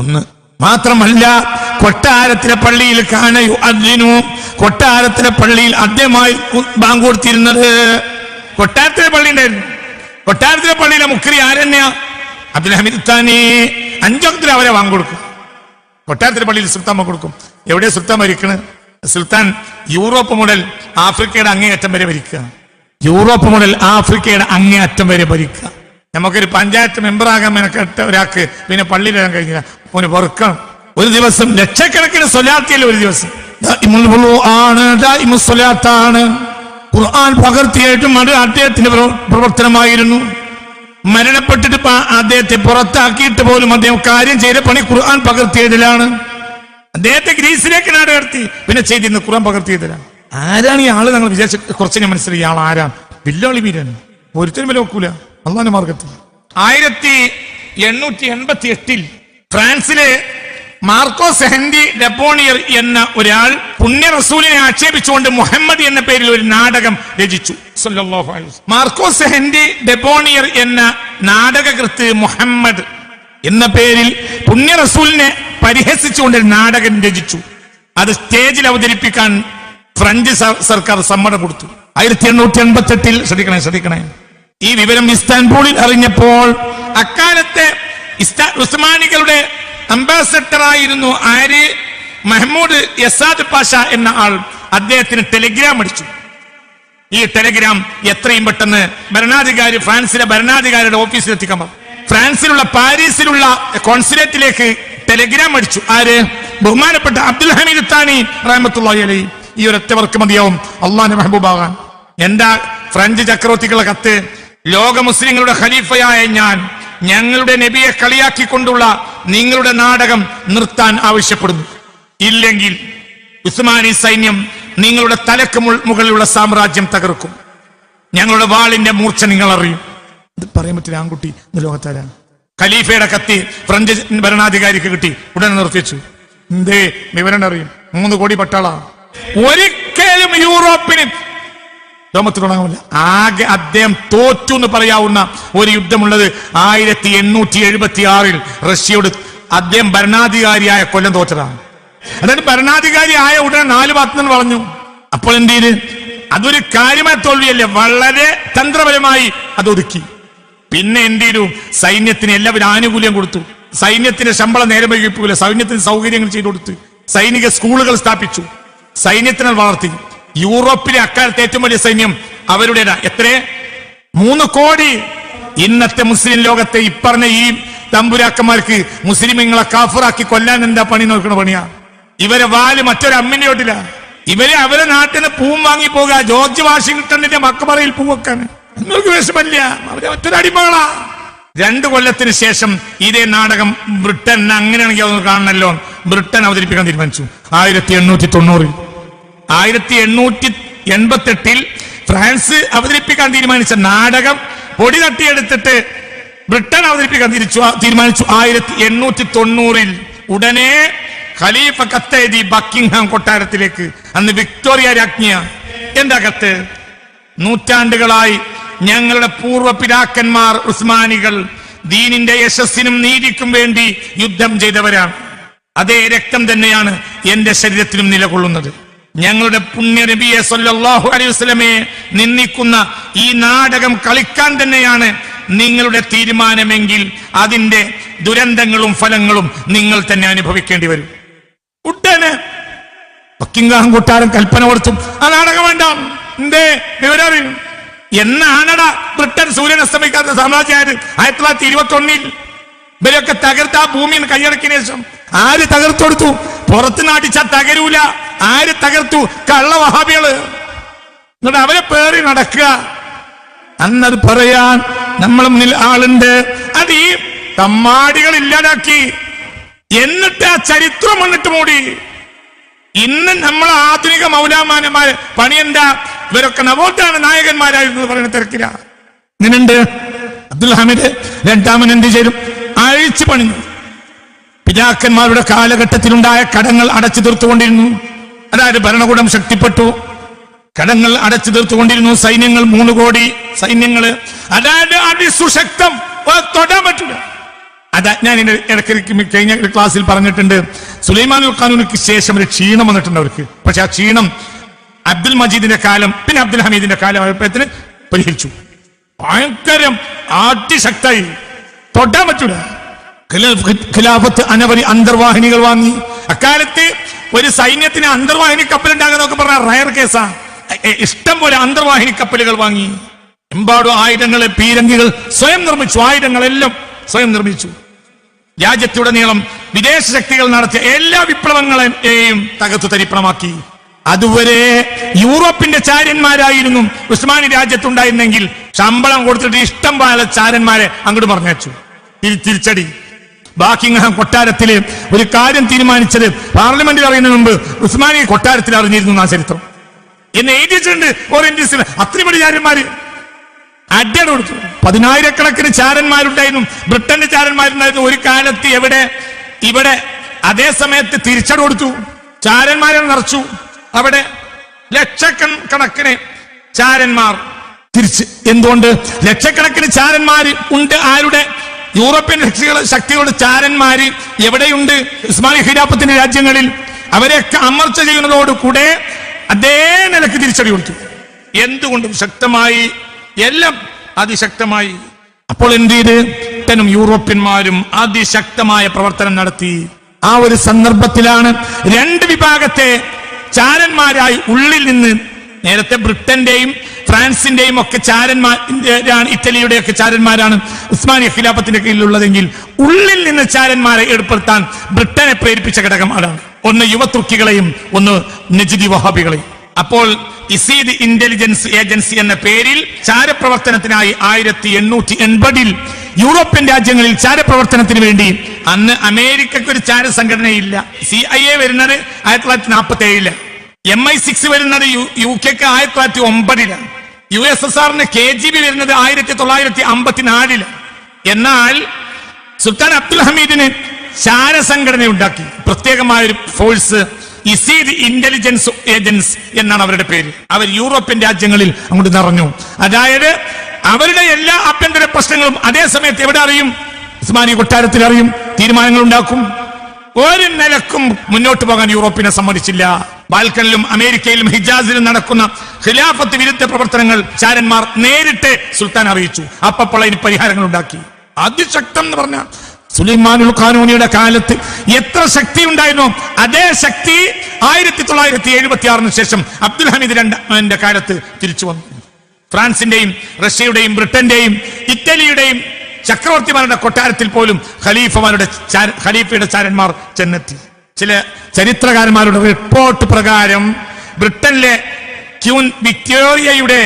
ഒന്ന് മാത്രമല്ല, കൊട്ടാരത്തിലെ പള്ളിയിൽ കൊട്ടാരത്തിലെ പള്ളിയിൽ ആദ്യമായി ബാങ്ക് കൊടുത്തിരുന്നത് കൊട്ടാരത്തിലെ പള്ളി ഉണ്ടായിരുന്നു. കൊട്ടാരത്തിലെ പള്ളിയിലെ മുഖ്രി ആരെന്നെയാ? അബ്ദുൽ ഹമീദ് താനി. 5 വക്തിൽ അവരെ ബാങ്ക് കൊടുക്കും. കൊട്ടാരത്തിലെ പള്ളിയിൽ സുൽത്താൻ ബാങ്ക് കൊടുക്കും. എവിടെ സുൽത്താൻ ഭരിക്കണത്? സുൽത്താൻ യൂറോപ്പ് മുതൽ ആഫ്രിക്കയുടെ അങ്ങേയറ്റം വരെ ഭരിക്കുക. യൂറോപ്പ് മുതൽ ആഫ്രിക്കയുടെ അങ്ങേയറ്റം വരെ ഭരിക്കുക. നമുക്കൊരു പഞ്ചായത്ത് മെമ്പറാകാൻ മെനക്കെട്ട ഒരാൾക്ക് പിന്നെ പള്ളിയിലിടാൻ കഴിഞ്ഞില്ല. ഓന് പൊറുക്കണം. ഒരു ദിവസം ലക്ഷക്കണക്കിന് സ്വലാത്തിയല്ല. ഒരു ദിവസം ആണ്. ഖുർആൻ പകർത്തിയായിട്ടും അത് അദ്ദേഹത്തിന്റെ പ്രവർത്തനമായിരുന്നു. മരണപ്പെട്ടിട്ട് അദ്ദേഹത്തെ പുറത്താക്കിയിട്ട് പോലും അദ്ദേഹം കാര്യം ചെയ്ത പണി ഖുർആൻ പകർത്തിയതിലാണ്. അദ്ദേഹത്തെ ഗ്രീസിലേക്ക് നാട് കടത്തി, പിന്നെ ചെയ്തിരുന്നു ഖുർആൻ പകർത്തിയതിലാണ്. ആരാണ് ഈ ആള്? ഞങ്ങൾ വിചാരിച്ച കുറച്ച് ഞാൻ മനസ്സിലായി. ഇയാൾ ആരാണ്? വില്ലോളി വീരൻ. ഒരുത്തരും വില വെക്കൂല അള്ളാന്റെ മാർഗത്തിൽ. 1888 ഫ്രാൻസിലെ മാർക്കോസ് ഹെൻറി ഡെപ്പോണിയർ എന്ന ഒരാൾ പുണ്യ റസൂലിനെ ആക്ഷേപിച്ചുകൊണ്ട് മുഹമ്മദ് എന്ന പേരിൽ ഒരു നാടകം രചിച്ചു. സല്ലല്ലാഹു അലൈഹി വസല്ലം. മാർക്കോസ് ഹെൻറി ഡെപ്പോണിയർ എന്ന നാടകകൃത്ത് മുഹമ്മദ് എന്ന പേരിൽ പുണ്യ റസൂലിനെ പരിഹസിച്ചുകൊണ്ട് ഒരു നാടകം രചിച്ചു. അത് സ്റ്റേജിൽ അവതരിപ്പിക്കാൻ ഫ്രഞ്ച് സർക്കാർ സമ്മതം കൊടുത്തു. 1888 ശ്രദ്ധിക്കണേ ഈ വിവരം ഇസ്താൻബൂളിൽ അറിഞ്ഞപ്പോൾ അക്കാലത്തെ ഉസ്മാനികളുടെ അംബാസഡറായിരുന്നു ആര്? മഹ്മൂദ് യസാദ് പാഷ എന്ന ആൾ. അദ്ദേഹത്തിന് ടെലിഗ്രാം അടിച്ചു. ഈ ടെലിഗ്രാം എത്രയും പെട്ടെന്ന് ഫ്രാൻസിലെ ഭരണാധികാരിയുടെ ഓഫീസിൽ എത്തിക്കാൻ പറഞ്ഞു. ഫ്രാൻസിലുള്ള പാരീസിലുള്ള കോൺസുലേറ്റിലേക്ക് ടെലിഗ്രാം അടിച്ചു. ആര്? ബഹുമാനപ്പെട്ട അബ്ദുൽ ഹമീദ് താനി റഹ്മത്തുള്ളാഹി അലൈഹി. ഈ ഒരൊറ്റ വർക്ക് മതിയാവും അള്ളാഹുവിന്റെ മെഹബൂബാകാൻ. എന്താ ഫ്രഞ്ച് ചക്രവർത്തികളുടെ കത്ത്? ലോക മുസ്ലിങ്ങളുടെ ഖലീഫയായ ഞാൻ ഞങ്ങളുടെ നബിയെ കളിയാക്കിക്കൊണ്ടുള്ള നിങ്ങളുടെ നാടകം നിർത്താൻ ആവശ്യപ്പെടുന്നു. ഇല്ലെങ്കിൽ ഉസ്മാനി സൈന്യം നിങ്ങളുടെ തലക്ക് മുകളിലുള്ള സാമ്രാജ്യം തകർക്കും. ഞങ്ങളുടെ വാളിന്റെ മൂർച്ച നിങ്ങൾ അറിയും. ഇത് പറയാൻ പറ്റില്ല. ആൺകുട്ടി ലോകത്താരാണ്. ഖലീഫയുടെ കത്തി ഫ്രഞ്ച് ഭരണാധികാരിക്ക് കിട്ടി. ഉടനെ നിർത്തിച്ചു. എന്തേ വിവരം അറിയും? 3 കോടി പട്ടാള. ഒരിക്കലും യൂറോപ്പിന് ലോകത്ത് തുടങ്ങുന്നില്ല. ആകെ അദ്ദേഹം തോറ്റു എന്ന് പറയാവുന്ന ഒരു യുദ്ധമുള്ളത് 1876 റഷ്യയോട് അദ്ദേഹം ഭരണാധികാരിയായ കൊല്ലം തോറ്റതാണ്. അതായത് ഭരണാധികാരി ആയ ഉടനെ 4 ഭാഗത്തുനിന്ന് പറഞ്ഞു. അപ്പോൾ എന്ത് ചെയ്ത്? അതൊരു കാര്യമായ തോൽവിയല്ലേ, വളരെ തന്ത്രപരമായി അത് ഒതുക്കി. പിന്നെ എന്ത് ചെയ്തു? സൈന്യത്തിന് എല്ലാവരും ആനുകൂല്യം കൊടുത്തു. സൈന്യത്തിന് ശമ്പളം നേരെ വൈകിപ്പിക്കില്ല. സൈന്യത്തിന് സൗകര്യങ്ങൾ ചെയ്തു കൊടുത്തു. സൈനിക സ്കൂളുകൾ സ്ഥാപിച്ചു. സൈന്യത്തിനെ വളർത്തി. യൂറോപ്പിലെ അക്കാലത്തെ ഏറ്റവും വലിയ സൈന്യം അവരുടേതാ. എത്ര? 3 കോടി. ഇന്നത്തെ മുസ്ലിം ലോകത്തെ ഇപ്പറഞ്ഞ ഈ തമ്പുരാക്കന്മാർക്ക് മുസ്ലിമീങ്ങളെ കാഫിറാക്കി കൊല്ലാൻ എന്താ പണി? നോക്കണ പണിയാ. ഇവരെ വാല് മറ്റൊരു അമ്മിന്റെ ഓട്ടില്ല. ഇവരെ അവരെ നാട്ടിൽ നിന്ന് പൂവും വാങ്ങി പോകുക. ജോർജ് വാഷിംഗ്ടണിന്റെ മക്ബറയിൽ പൂവെക്കാണ്. നിങ്ങൾക്ക് വിഷമല്ല. അവരെ മറ്റൊരു അടിമകളാ. 2 കൊല്ലത്തിന് ശേഷം ഇതേ നാടകം ബ്രിട്ടൻ, അങ്ങനെയാണെങ്കിൽ അതൊന്ന് കാണണല്ലോ, ബ്രിട്ടൻ അവതരിപ്പിക്കാൻ തീരുമാനിച്ചു. 1890. 1888 ഫ്രാൻസ് അവതരിപ്പിക്കാൻ തീരുമാനിച്ച നാടകം പൊടി തട്ടിയെടുത്തിട്ട് ബ്രിട്ടൻ അവതരിപ്പിക്കാൻ തീരുമാനിച്ചു. 1890 ഉടനെ ഖലീഫ കത്തെഴുതി ബക്കിംഗ്ഹാം കൊട്ടാരത്തിലേക്ക്. അന്ന് വിക്ടോറിയ രാജ്ഞിയ. എന്താ കത്ത്? നൂറ്റാണ്ടുകളായി ഞങ്ങളുടെ പൂർവ്വ പിതാക്കന്മാർ ഉസ്മാനികൾ ദീനിന്റെ യശസ്സിനും നീതിക്കും വേണ്ടി യുദ്ധം ചെയ്തവരാണ്. അതേ രക്തം തന്നെയാണ് എന്റെ ശരീരത്തിലും നിലകൊള്ളുന്നത്. ഞങ്ങളുടെ പുണ്യ നബിയെ സല്ലല്ലാഹു അലൈഹി വസല്ലമയെ നിന്ദിക്കുന്ന ഈ നാടകം കളിക്കാൻ തന്നെയാണ് നിങ്ങളുടെ തീരുമാനമെങ്കിൽ അതിന്റെ ദുരന്തങ്ങളും ഫലങ്ങളും നിങ്ങൾ തന്നെ അനുഭവിക്കേണ്ടി വരും. ഉടനെ ബക്കിംഗ്ഹാം കൊട്ടാരം കൽപ്പന കൊടുത്തു. ആ നാടകം വേണ്ട. എന്തേ വിവരം? എന്നാണട ബ്രിട്ടൻ സൂര്യൻ അസ്തമിക്കാത്ത സാമ്രാജ്യമായത്? 1921 ഇവരൊക്കെ തകർത്ത ആ ഭൂമിയിൽ കൈയടക്കിയ ശേഷം ആര് തകർത്തു കൊടുത്തു? പുറത്ത് നാട്ടിച്ചാ തകരൂല. ആര് തകർത്തു? കള്ള വഹാബികള്. എന്നിട്ട് അവരെ പേറി നടക്കുക. അന്നത് പറയാൻ നമ്മളെ മുന്നിൽ ആളുണ്ട്. അത് ഈ തമ്മാടികൾ ഇല്ലാതാക്കി. എന്നിട്ട് ആ ചരിത്രം വന്നിട്ട് മൂടി. ഇന്ന് നമ്മൾ ആധുനിക മൗലാമാന്മാര് പണി എന്താ? ഇവരൊക്കെ നവോത്ഥാന നായകന്മാരായിരുന്നു പറയുന്ന തിരക്കില. ഇങ്ങനെയുണ്ട്. അബ്ദുൽ ഹമീദ് രണ്ടാമൻ എന്ത് ചെയ്തു? അഴിച്ചു പണിഞ്ഞു. പിതാക്കന്മാരുടെ കാലഘട്ടത്തിലുണ്ടായ കടങ്ങൾ അടച്ചു തീർത്തുകൊണ്ടിരുന്നു. അതായത് ഭരണകൂടം ശക്തിപ്പെട്ടു. കടങ്ങൾ അടച്ചു തീർത്തുകൊണ്ടിരുന്നു. സൈന്യങ്ങൾ 3 കോടി സൈന്യങ്ങള്. അതായത് അതിസുശക്തം, തൊടാൻ പറ്റില്ല. അതാ ഞാൻ ഇടയ്ക്ക് കഴിഞ്ഞ ക്ലാസ്സിൽ പറഞ്ഞിട്ടുണ്ട്. സുലൈമാനുൽ ഖാനൂനിക്ക് ശേഷം ഒരു ക്ഷീണം വന്നിട്ടുണ്ട് അവർക്ക്. പക്ഷെ ആ ക്ഷീണം അബ്ദുൽ മജീദിന്റെ കാലം പിന്നെ അബ്ദുൽ ഹമീദിന്റെ കാലം ആയപ്പോഴത്തിന് പരിഹരിച്ചു. ഭയങ്കരം അതിശക്തായി, തൊടാൻ പറ്റൂല. ഖിലാഫത്ത് അനവധി അന്തർവാഹിനികൾ വാങ്ങി. അക്കാലത്ത് ഒരു സൈന്യത്തിന് അന്തർവാഹിനി കപ്പലുണ്ടാകുന്നൊക്കെ പറഞ്ഞ റയർ കേസാ. ഇഷ്ടം പോലെ അന്തർവാഹിനി കപ്പലുകൾ വാങ്ങി. എമ്പാടും ആയുധങ്ങള്, പീരങ്കികൾ സ്വയം നിർമ്മിച്ചു. ആയുധങ്ങളെല്ലാം സ്വയം നിർമ്മിച്ചു. രാജ്യത്തുടനീളം വിദേശ ശക്തികൾ നടത്തിയ എല്ലാ വിപ്ലവങ്ങളെയും തകർത്തു തരിപ്പണമാക്കി. അതുവരെ യൂറോപ്പിന്റെ ചാരന്മാരായിരുന്നു ഉസ്മാനി രാജ്യത്തുണ്ടായിരുന്നെങ്കിൽ ശമ്പളം കൊടുത്തിട്ട് ഇഷ്ടം പോലെ ചാരന്മാരെ അങ്ങോട്ട് പറഞ്ഞയച്ചു. തിരിച്ചടി. ബക്കിംഗ്ഹാം കൊട്ടാരത്തില് ഒരു കാര്യം തീരുമാനിച്ചത് പാർലമെന്റിൽ അറിയുന്നതിന് മുമ്പ് ഉസ്മാനി കൊട്ടാരത്തിൽ അറിഞ്ഞിരുന്നു ആ ചരിത്രം എന്ന് എഴുതിയിട്ടുണ്ട്. ഓറിയന്റലിസ്റ്റിന് അത്രയും വലിയ ചാരന്മാര് അടിയാണ് കൊടുത്തു. 10,000 കണക്കിന് ചാരന്മാരുണ്ടായിരുന്നു. ബ്രിട്ടന്റെ ചാരന്മാരുണ്ടായിരുന്നു. ഒരു കാലത്ത് ഇവിടെ അതേ സമയത്ത് തിരിച്ചടി കൊടുത്തു, ചാരന്മാരെ നിറച്ചു. അവിടെ ലക്ഷക്കണക്കിന് ചാരന്മാർ തിരിച്ച്. എന്തുകൊണ്ട്? ലക്ഷക്കണക്കിന് ചാരന്മാര് ഉണ്ട്. ആരുടെ? യൂറോപ്യൻ ശക്തികളുടെ ചാരന്മാര് എവിടെയുണ്ട്? ഉസ്മാനി ഖിലാഫത്തിന്റെ രാജ്യങ്ങളിൽ. അവരെയൊക്കെ അമർച്ച ചെയ്യുന്നതോടുകൂടെ അതേ നിലക്ക് തിരിച്ചടി കൊടുത്തു. എന്തുകൊണ്ടും ശക്തമായി, എല്ലാം അതിശക്തമായി. അപ്പോൾ എന്ത് ചെയ്ത്? ബ്രിട്ടനും യൂറോപ്യന്മാരും അതിശക്തമായ പ്രവർത്തനം നടത്തി. ആ ഒരു സന്ദർഭത്തിലാണ് രണ്ട് വിഭാഗത്തെ ചാരന്മാരായി ഉള്ളിൽ നിന്ന്, നേരത്തെ ബ്രിട്ടന്റെയും ഫ്രാൻസിന്റെയും ഒക്കെ ചാരന്മാരാണ്, ഇറ്റലിയുടെയൊക്കെ ചാരന്മാരാണ് ഉസ്മാനിയ ഖിലാഫത്തിന്റെ കീഴിലുള്ളതെങ്കിൽ ഉള്ളിൽ നിന്ന് ചാരന്മാരെ ഏർപ്പെടുത്താൻ ബ്രിട്ടനെ പ്രേരിപ്പിച്ച ഘടകം അതാണ്. ഒന്ന് യുവതുർക്കികളെയും ഒന്ന് നജിദി വഹാബികളെയും. അപ്പോൾ ഇസീദ് ഇന്റലിജൻസ് ഏജൻസി എന്ന പേരിൽ ചാരപ്രവർത്തനത്തിനായി 1880 യൂറോപ്യൻ രാജ്യങ്ങളിൽ ചാരപ്രവർത്തനത്തിന് വേണ്ടി, അന്ന് അമേരിക്കക്ക് ഒരു ചാര സംഘടനയില്ല. CIA വരുന്നത് 1947, MI6 വരുന്നത് UK 1909, USSRന് KGB വരുന്നത് 1954. എന്നാൽ സുൽത്താൻ അബ്ദുൽ ഹമീദിന് ചാര സംഘടന ഉണ്ടാക്കി, പ്രത്യേകമായൊരു ഫോഴ്സ്. ഇസീദ് ഇന്റലിജൻസ് ഏജൻസ് എന്നാണ് അവരുടെ പേര്. അവർ യൂറോപ്യൻ രാജ്യങ്ങളിൽ അങ്ങോട്ട് നിറഞ്ഞു. അതായത് അവരുടെ എല്ലാ ആഭ്യന്തര പ്രശ്നങ്ങളും അതേ സമയത്ത് എവിടെ അറിയും? ഉസ്മാനി കൊട്ടാരത്തിൽ അറിയും, തീരുമാനങ്ങൾ ഉണ്ടാക്കും. ഒരു നിലക്കും മുന്നോട്ട് പോകാൻ യൂറോപ്പിനെ സമ്മതിച്ചില്ല. ബാൽക്കനിലും അമേരിക്കയിലും ഹിജാസിലും നടക്കുന്ന ഖിലാഫത്ത് വിരുദ്ധ പ്രവർത്തനങ്ങൾ ചാരന്മാർ നേരിട്ട് സുൽത്താൻ അറിയിച്ചു. അപ്പോൾ അതിന് പരിഹാരങ്ങൾ ഉണ്ടാക്കി. അതിശക്തം എന്ന് പറഞ്ഞ സുലൈമാനുൽ ഖാനൂനിയുടെ കാലത്ത് എത്ര ശക്തി ഉണ്ടായിരുന്നോ അതേ ശക്തി 1976 ശേഷം അബ്ദുൽ ഹമീദ് രണ്ടാമന്റെ കാലത്ത് തിരിച്ചു വന്നു. ഫ്രാൻസിന്റെയും റഷ്യയുടെയും ബ്രിട്ടന്റെയും ഇറ്റലിയുടെയും ചക്രവർത്തിമാരുടെ കൊട്ടാരത്തിൽ പോലും ഖലീഫയുടെ ചാരന്മാർ ചെന്നെത്തി. ചില ചരിത്രകാരന്മാരുടെ റിപ്പോർട്ട് പ്രകാരം ബ്രിട്ടനിലെ ക്യൂൻ വിക്ടോറിയയുടെ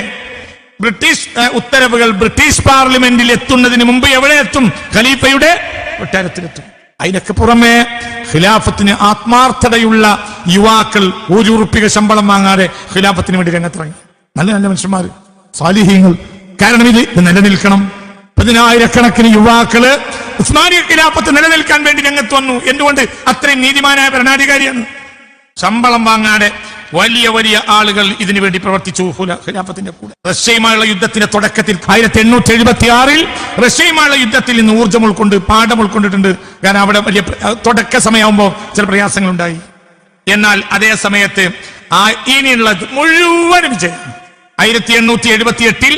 ബ്രിട്ടീഷ് ഉത്തരവുകൾ ബ്രിട്ടീഷ് പാർലമെന്റിൽ എത്തുന്നതിന് മുമ്പ് എവിടെ എത്തും? ഖലീഫയുടെ കൊട്ടാരത്തിലെത്തും. അതിനൊക്കെ പുറമെ ഖിലാഫത്തിന് ആത്മാർത്ഥതയുള്ള യുവാക്കൾ ₹1 ശമ്പളം വാങ്ങാതെ ഖിലാഫത്തിന് വേണ്ടി രംഗത്തിറങ്ങി. നല്ല നല്ല മനുഷ്യന്മാർ, സാലിഹീങ്ങൾ. കാരണം ഇത് നിലനിൽക്കണം. 10,000-കണക്കിന് യുവാക്കള് ഉസ്മാനിയ ഖിലാഫത്ത് നിലനിൽക്കാൻ വേണ്ടി രംഗത്ത് വന്നു. എന്തുകൊണ്ട്? അത്രയും നീതിമാനായ ഭരണാധികാരിയാണ്. ശമ്പളം വാങ്ങാതെ വലിയ വലിയ ആളുകൾ ഇതിനു വേണ്ടി പ്രവർത്തിച്ചു ഖിലാഫത്തിന്റെ കൂടെ. റഷ്യയുമായുള്ള യുദ്ധത്തിന്റെ തുടക്കത്തിൽ 1876 റഷ്യയുമായുള്ള യുദ്ധത്തിൽ നിന്ന് ഊർജ്ജം ഉൾക്കൊണ്ട്, പാഠം ഉൾക്കൊണ്ടിട്ടുണ്ട്. കാരണം അവിടെ വലിയ തുടക്ക സമയമാകുമ്പോൾ ചില പ്രയാസങ്ങൾ ഉണ്ടായി. എന്നാൽ അതേ സമയത്ത് ഇനിയുള്ള മുഴുവൻ വിജയം 1878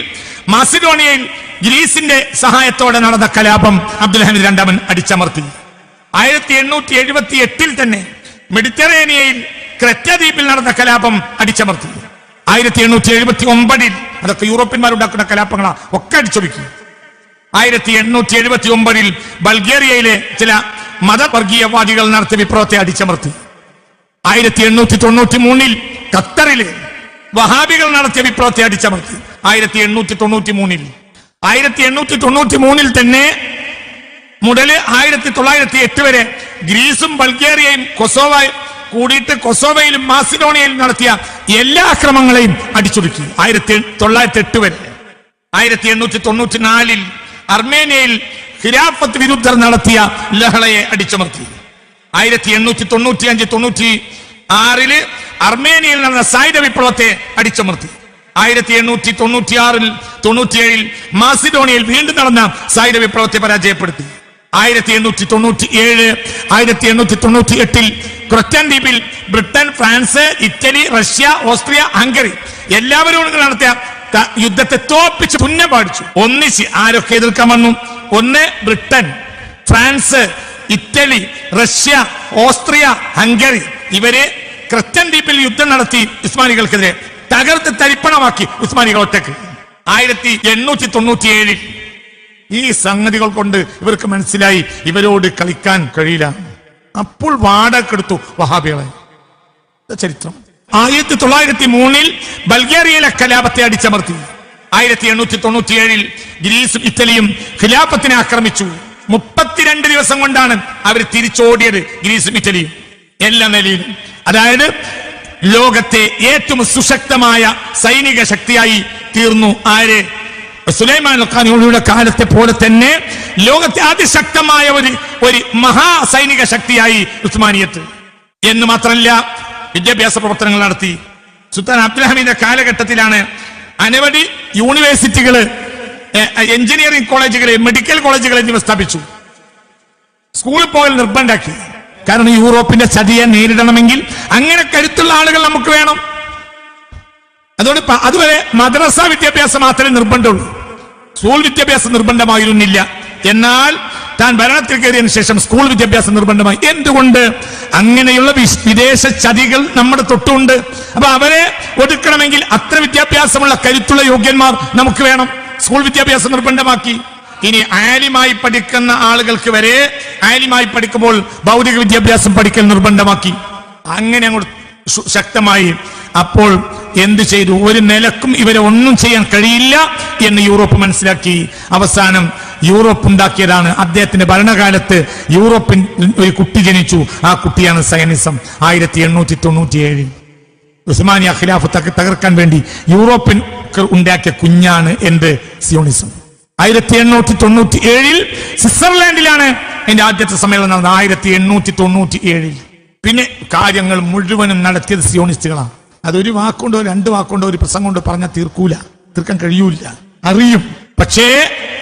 മാസിഡോണിയയിൽ ഗ്രീസിന്റെ സഹായത്തോടെ നടന്ന കലാപം അബ്ദുൽ ഹമീദ് രണ്ടാമൻ അടിച്ചമർത്തി. 1878 തന്നെ മെഡിറ്ററേനിയയിൽ ക്രെറ്റദ്വീപിൽ നടന്ന കലാപം അടിച്ചമർത്തി. 1879 അതൊക്കെ യൂറോപ്യന്മാരുണ്ടാക്കുന്ന കലാപങ്ങളാ, ഒക്കെ അടിച്ചൊതുക്കി. 1879 ബൾഗേറിയയിലെ ചില മതവർഗീയവാദികൾ നടത്തിയ വിപ്ലവത്തെ അടിച്ചമർത്തി. 1893 ഖത്തറിലെ വഹാബികൾ നടത്തിയ വിപ്ലവത്തെ അടിച്ചമർത്തി. 1893 തന്നെ മുതൽ 1908 വരെ ഗ്രീസും ബൾഗേറിയയും കൂടിയിട്ട് കൊസോവയിലും മാസിഡോണിയയിലും നടത്തിയ എല്ലാ അക്രമങ്ങളെയും അടിച്ചൊതുക്കി. 1908 വരെ. 1894 അർമേനിയയിൽ ഖിലാഫത്ത് വിരുദ്ധർ നടത്തിയ ലഹളയെ അടിച്ചമർത്തി. 1895-96 അർമേനിയയിൽ നടന്ന സായുധ വിപ്ലവത്തെ അടിച്ചമർത്തി. 1896-97 മാസിഡോണിയയിൽ വീണ്ടും നടന്ന സായുധ വിപ്ലവത്തെ പരാജയപ്പെടുത്തി. 1897-1898 ക്രൊറ്റൻ ദ്വീപിൽ Britain, France, Italy, Russia, Austria, Hungary എല്ലാവരും നടത്തിയ യുദ്ധത്തെ തോപ്പിച്ച് പുണ്യം പാടിച്ചു. ഒന്നിച്ച് ആരൊക്കെ എതിർക്കാൻ വന്നു? ഒന്ന് Britain, France, Italy, Russia, Austria, Hungary. ഇവര് ക്രൊറ്റൻ ദ്വീപിൽ യുദ്ധം നടത്തി ഉസ്മാനികൾക്കെതിരെ തകർത്ത് തരിപ്പണമാക്കി ഉസ്മാനികൾ ഒറ്റക്ക്. 1897 ഈ സംഗതികൾ കൊണ്ട് ഇവർക്ക് മനസ്സിലായി ഇവരോട് കളിക്കാൻ കഴിയില്ല. അപ്പോൾ വാടകെടുത്തു വഹാബികളെ. ചരിത്രം. 1903 ബൾഗേറിയയിലെ കലാപത്തെ അടിച്ചമർത്തി. 1897 ഗ്രീസും ഇറ്റലിയും ഖിലാഫത്തിനെ ആക്രമിച്ചു. 32 ദിവസം കൊണ്ടാണ് അവർ തിരിച്ചോടിയത്. ഗ്രീസും ഇറ്റലിയും എല്ലാ നിലയിലും. അതായത് ലോകത്തെ ഏറ്റവും സുശക്തമായ സൈനിക ശക്തിയായി തീർന്നു ആര്? സുലൈമാൻ ഖാനിയുടെ കാലത്തെ പോലെ തന്നെ ലോകത്തെ അതിശക്തമായ ഒരു മഹാസൈനിക ശക്തിയായി ഉസ്മാനിയത്ത്. എന്ന് മാത്രമല്ല, വിദ്യാഭ്യാസ പ്രവർത്തനങ്ങൾ നടത്തി. സുൽത്താൻ അബ്ദുൽ ഹമീദിന്റെ കാലഘട്ടത്തിലാണ് അനവധി യൂണിവേഴ്സിറ്റികള്, എഞ്ചിനീയറിംഗ് കോളേജുകള്, മെഡിക്കൽ കോളേജുകൾ എന്നിവ സ്ഥാപിച്ചു. സ്കൂളിൽ പോകൽ നിർബന്ധമാക്കി. കാരണം യൂറോപ്പിന്റെ ചതിയെ നേരിടണമെങ്കിൽ അങ്ങനെ കരുത്തുള്ള ആളുകൾ നമുക്ക് വേണം. അതുകൊണ്ട് അതുവരെ മദ്രസ വിദ്യാഭ്യാസം മാത്രമേ നിർബന്ധമുള്ളൂ, സ്കൂൾ വിദ്യാഭ്യാസം നിർബന്ധമായിരുന്നില്ല. എന്നാൽ താൻ ഭരണത്തിൽ കയറിയതിനു ശേഷം സ്കൂൾ വിദ്യാഭ്യാസം നിർബന്ധമായി. എന്തുകൊണ്ട്? അങ്ങനെയുള്ള വിദേശ ചതികൾ നമ്മുടെ തൊട്ടുണ്ട്. അപ്പൊ അവരെ ഒതുക്കണമെങ്കിൽ അത്ര വിദ്യാഭ്യാസമുള്ള കരുത്തുള്ള യോഗ്യന്മാർ നമുക്ക് വേണം. സ്കൂൾ വിദ്യാഭ്യാസം നിർബന്ധമാക്കി. ഇനി ആലിമായി പഠിക്കുന്ന ആളുകൾക്ക് വരെ ആലിമായി പഠിക്കുമ്പോൾ ഭൗതിക വിദ്യാഭ്യാസം പഠിക്കൽ നിർബന്ധമാക്കി. അങ്ങനെ അങ്ങോട്ട് ശക്തമായി. അപ്പോൾ എന്ത് ചെയ്തു? ഒരു നിലക്കും ഇവരെ ഒന്നും ചെയ്യാൻ കഴിയില്ല എന്ന് യൂറോപ്പ് മനസ്സിലാക്കി. അവസാനം യൂറോപ്പ് ഉണ്ടാക്കിയതാണ്. അദ്ദേഹത്തിന്റെ ഭരണകാലത്ത് യൂറോപ്പിൽ ഒരു കുട്ടി ജനിച്ചു. ആ കുട്ടിയാണ് സയനിസം. 1897 ഉസ്മാനിയ ഖിലാഫത്ത് തകർക്കാൻ വേണ്ടി യൂറോപ്പിൽ ഉണ്ടാക്കിയ കുഞ്ഞാണ് എന്ത്? സിയോണിസം. 1897 സ്വിറ്റ്സർലാൻഡിലാണ് എന്റെ ആദ്യത്തെ സമ്മേളനം നടന്നത്. 1897. പിന്നെ കാര്യങ്ങൾ മുഴുവനും നടത്തിയത് സിയോണിസ്റ്റുകളാണ്. അതൊരു വാക്കുകൊണ്ടോ രണ്ട് വാക്കുകൊണ്ടോ ഒരു പ്രസംഗം കൊണ്ടോ പറഞ്ഞാൽ തീർക്കാൻ കഴിയൂല. അറിയും, പക്ഷേ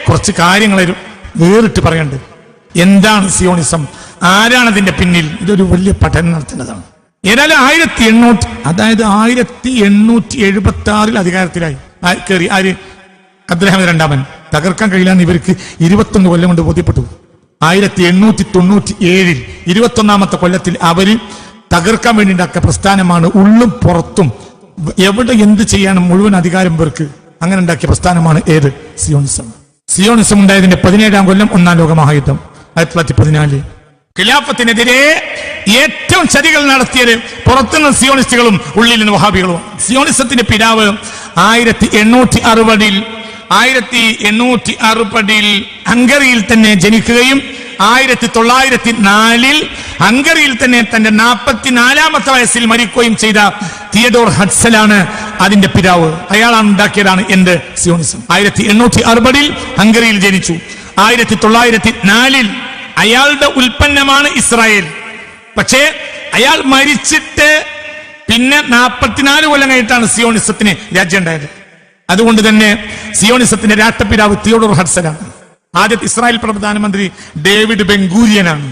കുറച്ച് കാര്യങ്ങൾ വേറിട്ട് പറയണ്ട്. എന്താണ് സിയോണിസം? ആരാണ് അതിന്റെ പിന്നിൽ? ഇതൊരു വലിയ പഠനം നടത്തേണ്ടതാണ്. ഏതായാലും 1876 അധികാരത്തിലായി കയറി ആര്? അബ്ദുൽ രണ്ടാമൻ. തകർക്കാൻ കഴിയില്ലെന്ന് ഇവർക്ക് 21 കൊല്ലം കൊണ്ട് ബോധ്യപ്പെട്ടു. 1897 21ാമത്തെ കൊല്ലത്തിൽ അവര് തകർക്കാൻ വേണ്ടി ഉണ്ടാക്കിയ പ്രസ്ഥാനമാണ്. ഉള്ളും പുറത്തും എവിടെ എന്ത് ചെയ്യാനും മുഴുവൻ അധികാരം ഇവർക്ക്. അങ്ങനെ ഉണ്ടാക്കിയ പ്രസ്ഥാനമാണ് ഏത്? സിയോണിസം. സിയോണിസം ഉണ്ടായതിന്റെ 17ാം കൊല്ലം 1ാം ലോക മഹായുദ്ധം 1914. ഖിലാഫത്തിനെതിരെ ഏറ്റവും ചതികൾ നടത്തിയത് പുറത്തുനിന്ന് സിയോണിസ്റ്റുകളും ഉള്ളിൽ നിന്ന് വഹാബികളും. സിയോണിസത്തിന്റെ പിതാവ് 1860 ഹംഗറിയിൽ തന്നെ ജനിക്കുകയും 1904 ഹംഗറിയിൽ തന്നെ തന്റെ 44ാമത്തെ വയസ്സിൽ മരിക്കുകയും ചെയ്ത തിയഡോർ ഹഡ്സലാണ് അതിന്റെ പിതാവ്. അയാളാണ് ഉണ്ടാക്കിയതാണ് എന്ത്? സിയോണിസം. 1860 ഹംഗറിയിൽ ജനിച്ചു. 1904 അയാളുടെ ഉൽപ്പന്നമാണ് ഇസ്രായേൽ. പക്ഷേ അയാൾ മരിച്ചിട്ട് പിന്നെ 44 കൊല്ലം കഴിഞ്ഞിട്ടാണ് സിയോണിസത്തിന് രാജ്യം ഉണ്ടായത്. അതുകൊണ്ട് തന്നെ സിയോണിസത്തിന്റെ രാഷ്ട്രപിതാവ് തിയോഡോർ ഹഡ്സലാണ്. ആദ്യത്തെ ഇസ്രായേൽ പ്രധാനമന്ത്രി ഡേവിഡ് ബെൻഗൂരിയനാണ്.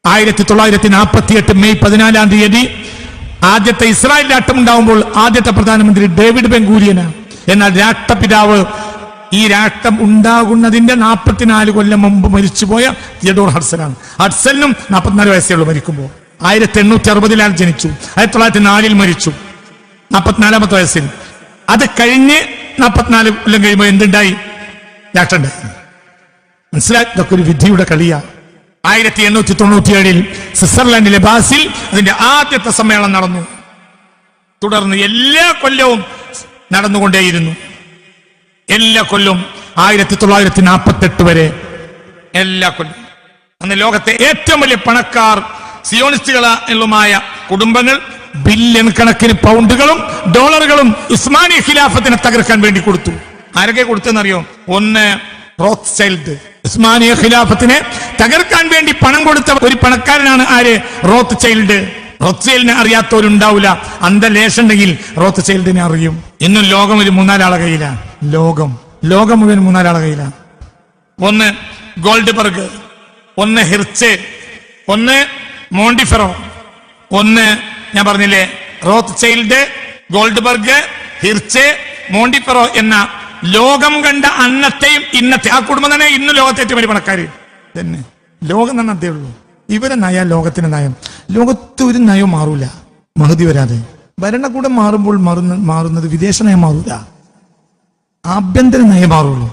1948 മെയ് 14-ാം തീയതി ആദ്യത്തെ ഇസ്രായേൽ രാഷ്ട്രം ഉണ്ടാവുമ്പോൾ ആദ്യത്തെ പ്രധാനമന്ത്രി ഡേവിഡ് ബെൻഗൂരിയനാണ്. എന്നാൽ രാഷ്ട്രപിതാവ് ഈ രാഷ്ട്രം ഉണ്ടാകുന്നതിന്റെ 44 കൊല്ലം മുമ്പ് മരിച്ചുപോയ തിയഡോർ ഹഡ്സനാണ്. ഹഡ്സലിനും 44 വയസ്സേ ഉള്ളൂ മരിക്കുമ്പോൾ. 1860 ജനിച്ചു. 1904 മരിച്ചു 44ാമത്തെ വയസ്സിൽ. അത് കഴിഞ്ഞ് 44 കൊല്ലം കഴിയുമ്പോൾ എന്തുണ്ടായി? രാഷ്ട്രം ഉണ്ടായി. മനസ്സിലാക്കി? ഇതൊക്കെ ഒരു വിധിയുടെ കളിയാ. 1897 സ്വിറ്റ്സർലാൻഡിലെ ബാസിൽ അതിന്റെ ആദ്യത്തെ സമ്മേളനം നടന്നു. തുടർന്ന് എല്ലാ കൊല്ലവും നടന്നുകൊണ്ടേയിരുന്നു. എല്ലാ കൊല്ലവും 1948 വരെ എല്ലാ കൊല്ലം. അന്ന് ലോകത്തെ ഏറ്റവും വലിയ പണക്കാർ സിയോണിസ്റ്റുകളുമായ കുടുംബങ്ങൾ ബില്യൺ കണക്കിന് പൗണ്ടുകളും ഡോളറുകളും ഉസ്മാനി ഖിലാഫത്തിനെ തകർക്കാൻ വേണ്ടി കൊടുത്തു. ആരൊക്കെ കൊടുത്തെന്നറിയോ? ഒന്ന് റോത്ത്ചൈൽഡ്. ഉസ്മാനിയ ഖിലാഫത്തിനെ തകർക്കാൻ വേണ്ടി പണം കൊടുത്ത ഒരു പണക്കാരനാണ് ആര്? റോത്ത്ചൈൽഡ്. റോത്ത്ചൈൽഡിനെ അറിയാത്തവരുണ്ടാവില്ല. അന്തലേശുണ്ടെങ്കിൽ റോത്ത്ചൈൽഡിനെ അറിയും. ഇന്നും ലോകം ഒരു 3-4 കയ്യിലാണ്. ലോകം മുഴുവൻ 3-4 കയ്യിലാണ്. ഒന്ന് ഗോൾഡ്ബർഗ്, ഒന്ന് ഹിർച്ച്, ഒന്ന് മോണ്ടിഫെറോ, ഒന്ന് ഞാൻ പറഞ്ഞില്ലേ റോത്ത്ചൈൽഡ്, ഗോൾഡ്ബർഗ്, ഹിർച്ച്, മോണ്ടിഫെറോ എന്ന ലോകം കണ്ട അന്നത്തെയും ഇന്നത്തെ ആ കുടുംബം തന്നെ ഇന്ന് ലോകത്തെ ഏറ്റവും വലിയ പണക്കാര് തന്നെ. ലോകം തന്നെ അതേ ഉള്ളൂ. ഇവരെ നയ ലോകത്തിന്റെ നയം. ലോകത്ത് ഒരു നയം മാറൂല മഹദി വരാതെ. ഭരണകൂടം മാറുമ്പോൾ മാറുന്നത് വിദേശ നയം മാറൂല, ആഭ്യന്തര നയം മാറുള്ളൂ.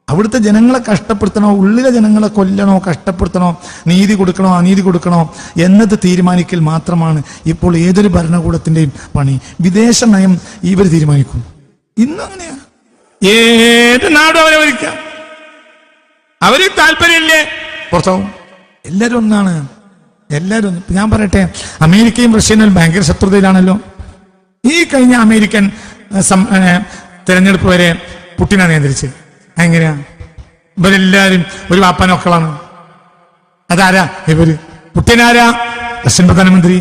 അവിടുത്തെ ജനങ്ങളെ കഷ്ടപ്പെടുത്തണോ, ഉള്ളിലെ ജനങ്ങളെ കൊല്ലണോ, കഷ്ടപ്പെടുത്തണോ, നീതി കൊടുക്കണോ, അനീതി കൊടുക്കണോ എന്നത് തീരുമാനിക്കൽ മാത്രമാണ് ഇപ്പോൾ ഏതൊരു ഭരണകൂടത്തിന്റെയും പണി. വിദേശ നയം ഇവർ തീരുമാനിക്കും. ഇന്നും അങ്ങനെയാ. ഏത് നാടും അവരെ ഭരിക്കാം. അവര് താല്പര്യമില്ലേ പുറത്താവും. എല്ലാരും ഒന്നാണ്. എല്ലാവരും ഞാൻ പറയട്ടെ, അമേരിക്കയും റഷ്യയും ഭയങ്കര ശത്രുതയിലാണല്ലോ. ഈ കഴിഞ്ഞ അമേരിക്കൻ തെരഞ്ഞെടുപ്പ് വരെ പുട്ടിനാ നിയന്ത്രിച്ച്. എങ്ങനെയാ? ഇവരെല്ലാരും ഒരു വാപ്പാനൊക്കളാണ്. അതാരാ ഇവര്? പുട്ടിനാരാ? റഷ്യൻ പ്രധാനമന്ത്രി.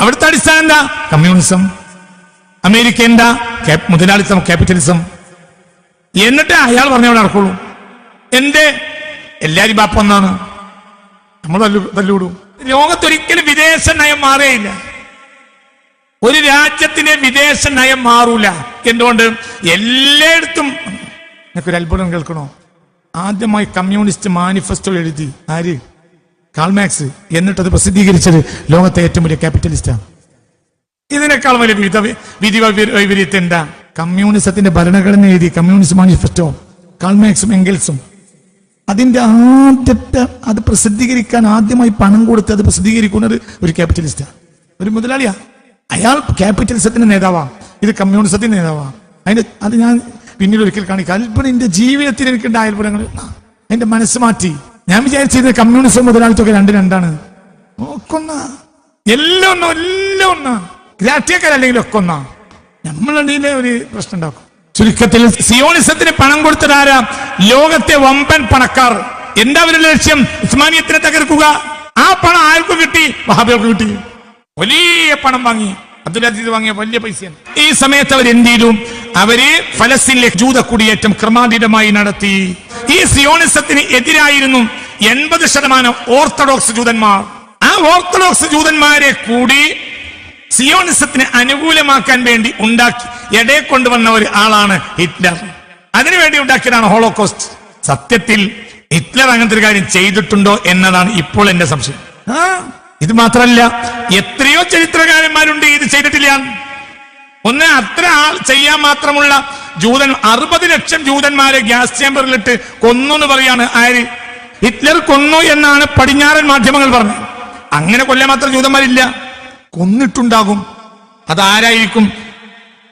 അവിടുത്തെ അടിസ്ഥാനം എന്താ? കമ്മ്യൂണിസം. അമേരിക്ക എന്താ? മുതലാളിത്തം, ക്യാപിറ്റലിസം. എന്നിട്ട് അയാൾ പറഞ്ഞവിടെ നടക്കുള്ളൂ. എന്റെ എല്ലാരും ബാപ്പ ഒന്നാണ്. നമ്മൾ തല്ലുവിടും. ലോകത്തൊരിക്കലും വിദേശ നയം മാറുകയില്ല. ഒരു രാജ്യത്തിന്റെ വിദേശ നയം മാറൂല. എന്തുകൊണ്ട്? എല്ലായിടത്തും എനിക്കൊരു അത്ഭുതം കേൾക്കണോ? ആദ്യമായി കമ്മ്യൂണിസ്റ്റ് മാനിഫെസ്റ്റോ എഴുതി ആര്? Karl Marx. എന്നിട്ടത് പ്രസിദ്ധീകരിച്ചത് ലോകത്തെ ഏറ്റവും വലിയ ക്യാപിറ്റലിസ്റ്റാണ്. ഇതിനേക്കാൾ വലിയ വിധി വൈപരീത്യം എന്താ? കമ്മ്യൂണിസത്തിന്റെ ഭരണഘടന എഴുതി കമ്മ്യൂണിസ്റ്റ് മാനിഫെസ്റ്റോ കാൾ മാർക്സും എംഗൽസും. അതിന്റെ ആദ്യത്തെ അത് പ്രസിദ്ധീകരിക്കാൻ ആദ്യമായി പണം കൊടുത്ത് അത് പ്രസിദ്ധീകരിക്കുന്നത് ഒരു ക്യാപിറ്റലിസ്റ്റാണ്, ഒരു മുതലാളിയാ. അയാൾ ക്യാപിറ്റലിസത്തിന്റെ നേതാവാ, ഇത് കമ്മ്യൂണിസത്തിന്റെ നേതാവാ. അത് ഞാൻ പിന്നീട് ഒരിക്കൽ കാണിക്കാം. അത്ഭുതം എന്റെ ജീവിതത്തിൽ എനിക്കുണ്ടായ അത്ഭുതങ്ങൾ എന്റെ മനസ്സ് മാറ്റി. ഞാൻ വിചാരിച്ചത് കമ്മ്യൂണിസം മുതലാളിത്തൊക്കെ രണ്ടാണ്. ഒക്കൊന്ന എല്ലാം ഒന്നോ, എല്ലാം ഒന്നാ. രാഷ്ട്രീയക്കാരല്ലെങ്കിൽ ഒക്കെ ഒന്നാ. നമ്മളുടെ ഒരു പ്രശ്നം ഉണ്ടാക്കും. ചുരുക്കത്തിൽ സിയോണിസത്തിന് പണം കൊടുത്തതാരാ? ലോകത്തെ വമ്പൻ പണക്കാർ. എന്താ അവരുടെ ലക്ഷ്യം? ഉസ്മാനിയത്തിനെ തകർക്കുക. ആ പണം ആർക്കും കിട്ടി? വഹാബികൾക്ക് കിട്ടി. വലിയ പണം വാങ്ങി. അബ്ദുൽ അസീസ് വാങ്ങിയ വലിയ പൈസയാണ്. ഈ സമയത്ത് അവർ എന്ത് ചെയ്തു? അവര് ഫലസ്തീനിലെ ജൂത കുടിയേറ്റം ക്രമാതീതമായി നടത്തി. ഈ സിയോണിസത്തിന് എതിരായിരുന്നു 80% ഓർത്തഡോക്സ് ജൂതന്മാർ. ആ ഓർത്തഡോക്സ് ജൂതന്മാരെ കൂടി സിയോണിസത്തിന് അനുകൂലമാക്കാൻ വേണ്ടി ഉണ്ടാക്കി എടയെ കൊണ്ടുവന്ന ഒരു ആളാണ് ഹിറ്റ്ലർ. അതിനുവേണ്ടി ഉണ്ടാക്കിയതാണ് ഹോളോകോസ്റ്റ്. സത്യത്തിൽ ഹിറ്റ്ലർ അങ്ങനത്തെ ഒരു കാര്യം ചെയ്തിട്ടുണ്ടോ എന്നതാണ് ഇപ്പോൾ എന്റെ സംശയം. ഇത് മാത്രമല്ല, എത്രയോ ചരിത്രകാരന്മാരുണ്ട് ഇത് ചെയ്തിട്ടില്ല. ഒന്ന് അത്ര ആൾ ചെയ്യാൻ മാത്രമുള്ള ജൂതൻ 60 ലക്ഷം ജൂതന്മാരെ ഗ്യാസ് ചേമ്പറിലിട്ട് കൊന്നു എന്ന് പറയാണ്. ആര്? ഹിറ്റ്ലർ കൊന്നു എന്നാണ് പടിഞ്ഞാറൻ മാധ്യമങ്ങൾ പറഞ്ഞത്. അങ്ങനെ കൊല്ലാൻ മാത്രം ജൂതന്മാരില്ല, കൊന്നിട്ടുണ്ടാകും. അതാരായിരിക്കും?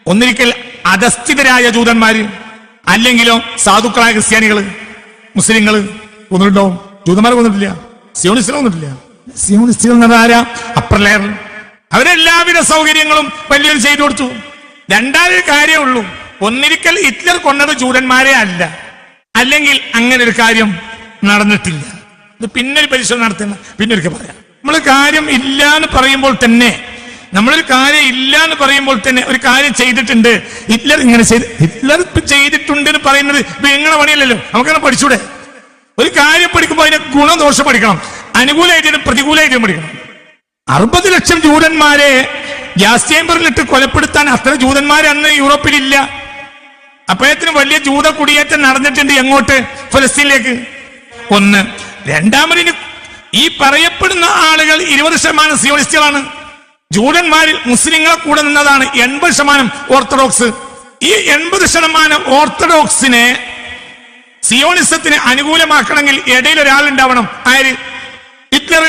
ഒന്നിരിക്കൽ അധസ്ഥിതരായ ജൂതന്മാര്, അല്ലെങ്കിലോ സാധുക്കളായ ക്രിസ്ത്യാനികള്, മുസ്ലിങ്ങള് കൊന്നിട്ടുണ്ടാവും. ജൂതന്മാരെ കൊന്നിട്ടില്ല, സിയോണിസ്റ്റുകൾ കൊന്നിട്ടില്ല. സിയോണിസ്റ്റുകൾ എന്ന് ആരാ? Upper layer. അവരെല്ലാവിധ സൗകര്യങ്ങളും വലിയൊരു ചെയ്തു കൊടുത്തു. രണ്ടാമൊരു കാര്യമേ ഉള്ളൂ. ഒന്നിരിക്കൽ ഹിറ്റ്ലർ കൊന്നത് ജൂതന്മാരെ അല്ല, അല്ലെങ്കിൽ അങ്ങനെ ഒരു കാര്യം നടന്നിട്ടില്ല. ഇത് പിന്നൊരു പരിശോധന നടത്തുന്ന പിന്നൊരിക്കൽ പറയാം. നമ്മള് കാര്യം ഇല്ല എന്ന് പറയുമ്പോൾ തന്നെ, നമ്മളൊരു കാര്യം ഇല്ല എന്ന് പറയുമ്പോൾ തന്നെ ഒരു കാര്യം ചെയ്തിട്ടുണ്ട്, ഹിറ്റ്ലർ ഇങ്ങനെ ഹിറ്റ്ലർ ചെയ്തിട്ടുണ്ട് എന്ന് പറയുന്നത് നിങ്ങളെ പണിയല്ലല്ലോ. നമുക്കങ്ങനെ പഠിച്ചൂടെ? ഒരു കാര്യം പഠിക്കുമ്പോൾ അതിനെ ഗുണദോഷം പഠിക്കണം, അനുകൂലമായിട്ടും പ്രതികൂലമായിട്ടും പഠിക്കണം. 60 ലക്ഷം ജൂതന്മാരെ ഗ്യാസ് ചേമ്പറിലിട്ട് കൊലപ്പെടുത്താൻ അത്ര ജൂതന്മാരെ അന്ന് യൂറോപ്പിലില്ല. അപ്പോഴത്തിന് വലിയ ജൂത കുടിയേറ്റം നടന്നിട്ടുണ്ട്. എങ്ങോട്ട്? ഫലസ്തീനിലേക്ക്. ഒന്ന്. രണ്ടാമതിന് ഈ പറയപ്പെടുന്ന ആളുകൾ 20% സിയോണിസ്റ്റുകളാണ്. ജൂതന്മാരിൽ മുസ്ലിങ്ങളെ കൂടെ നിന്നതാണ് 80% ഓർത്തഡോക്സ്. ഈ 80% ഓർത്തഡോക്സിനെ സിയോണിസത്തിന് അനുകൂലമാക്കണമെങ്കിൽ ഇടയിൽ ഒരാളുണ്ടാവണം. ആര്? ഹിറ്റ്ലർ.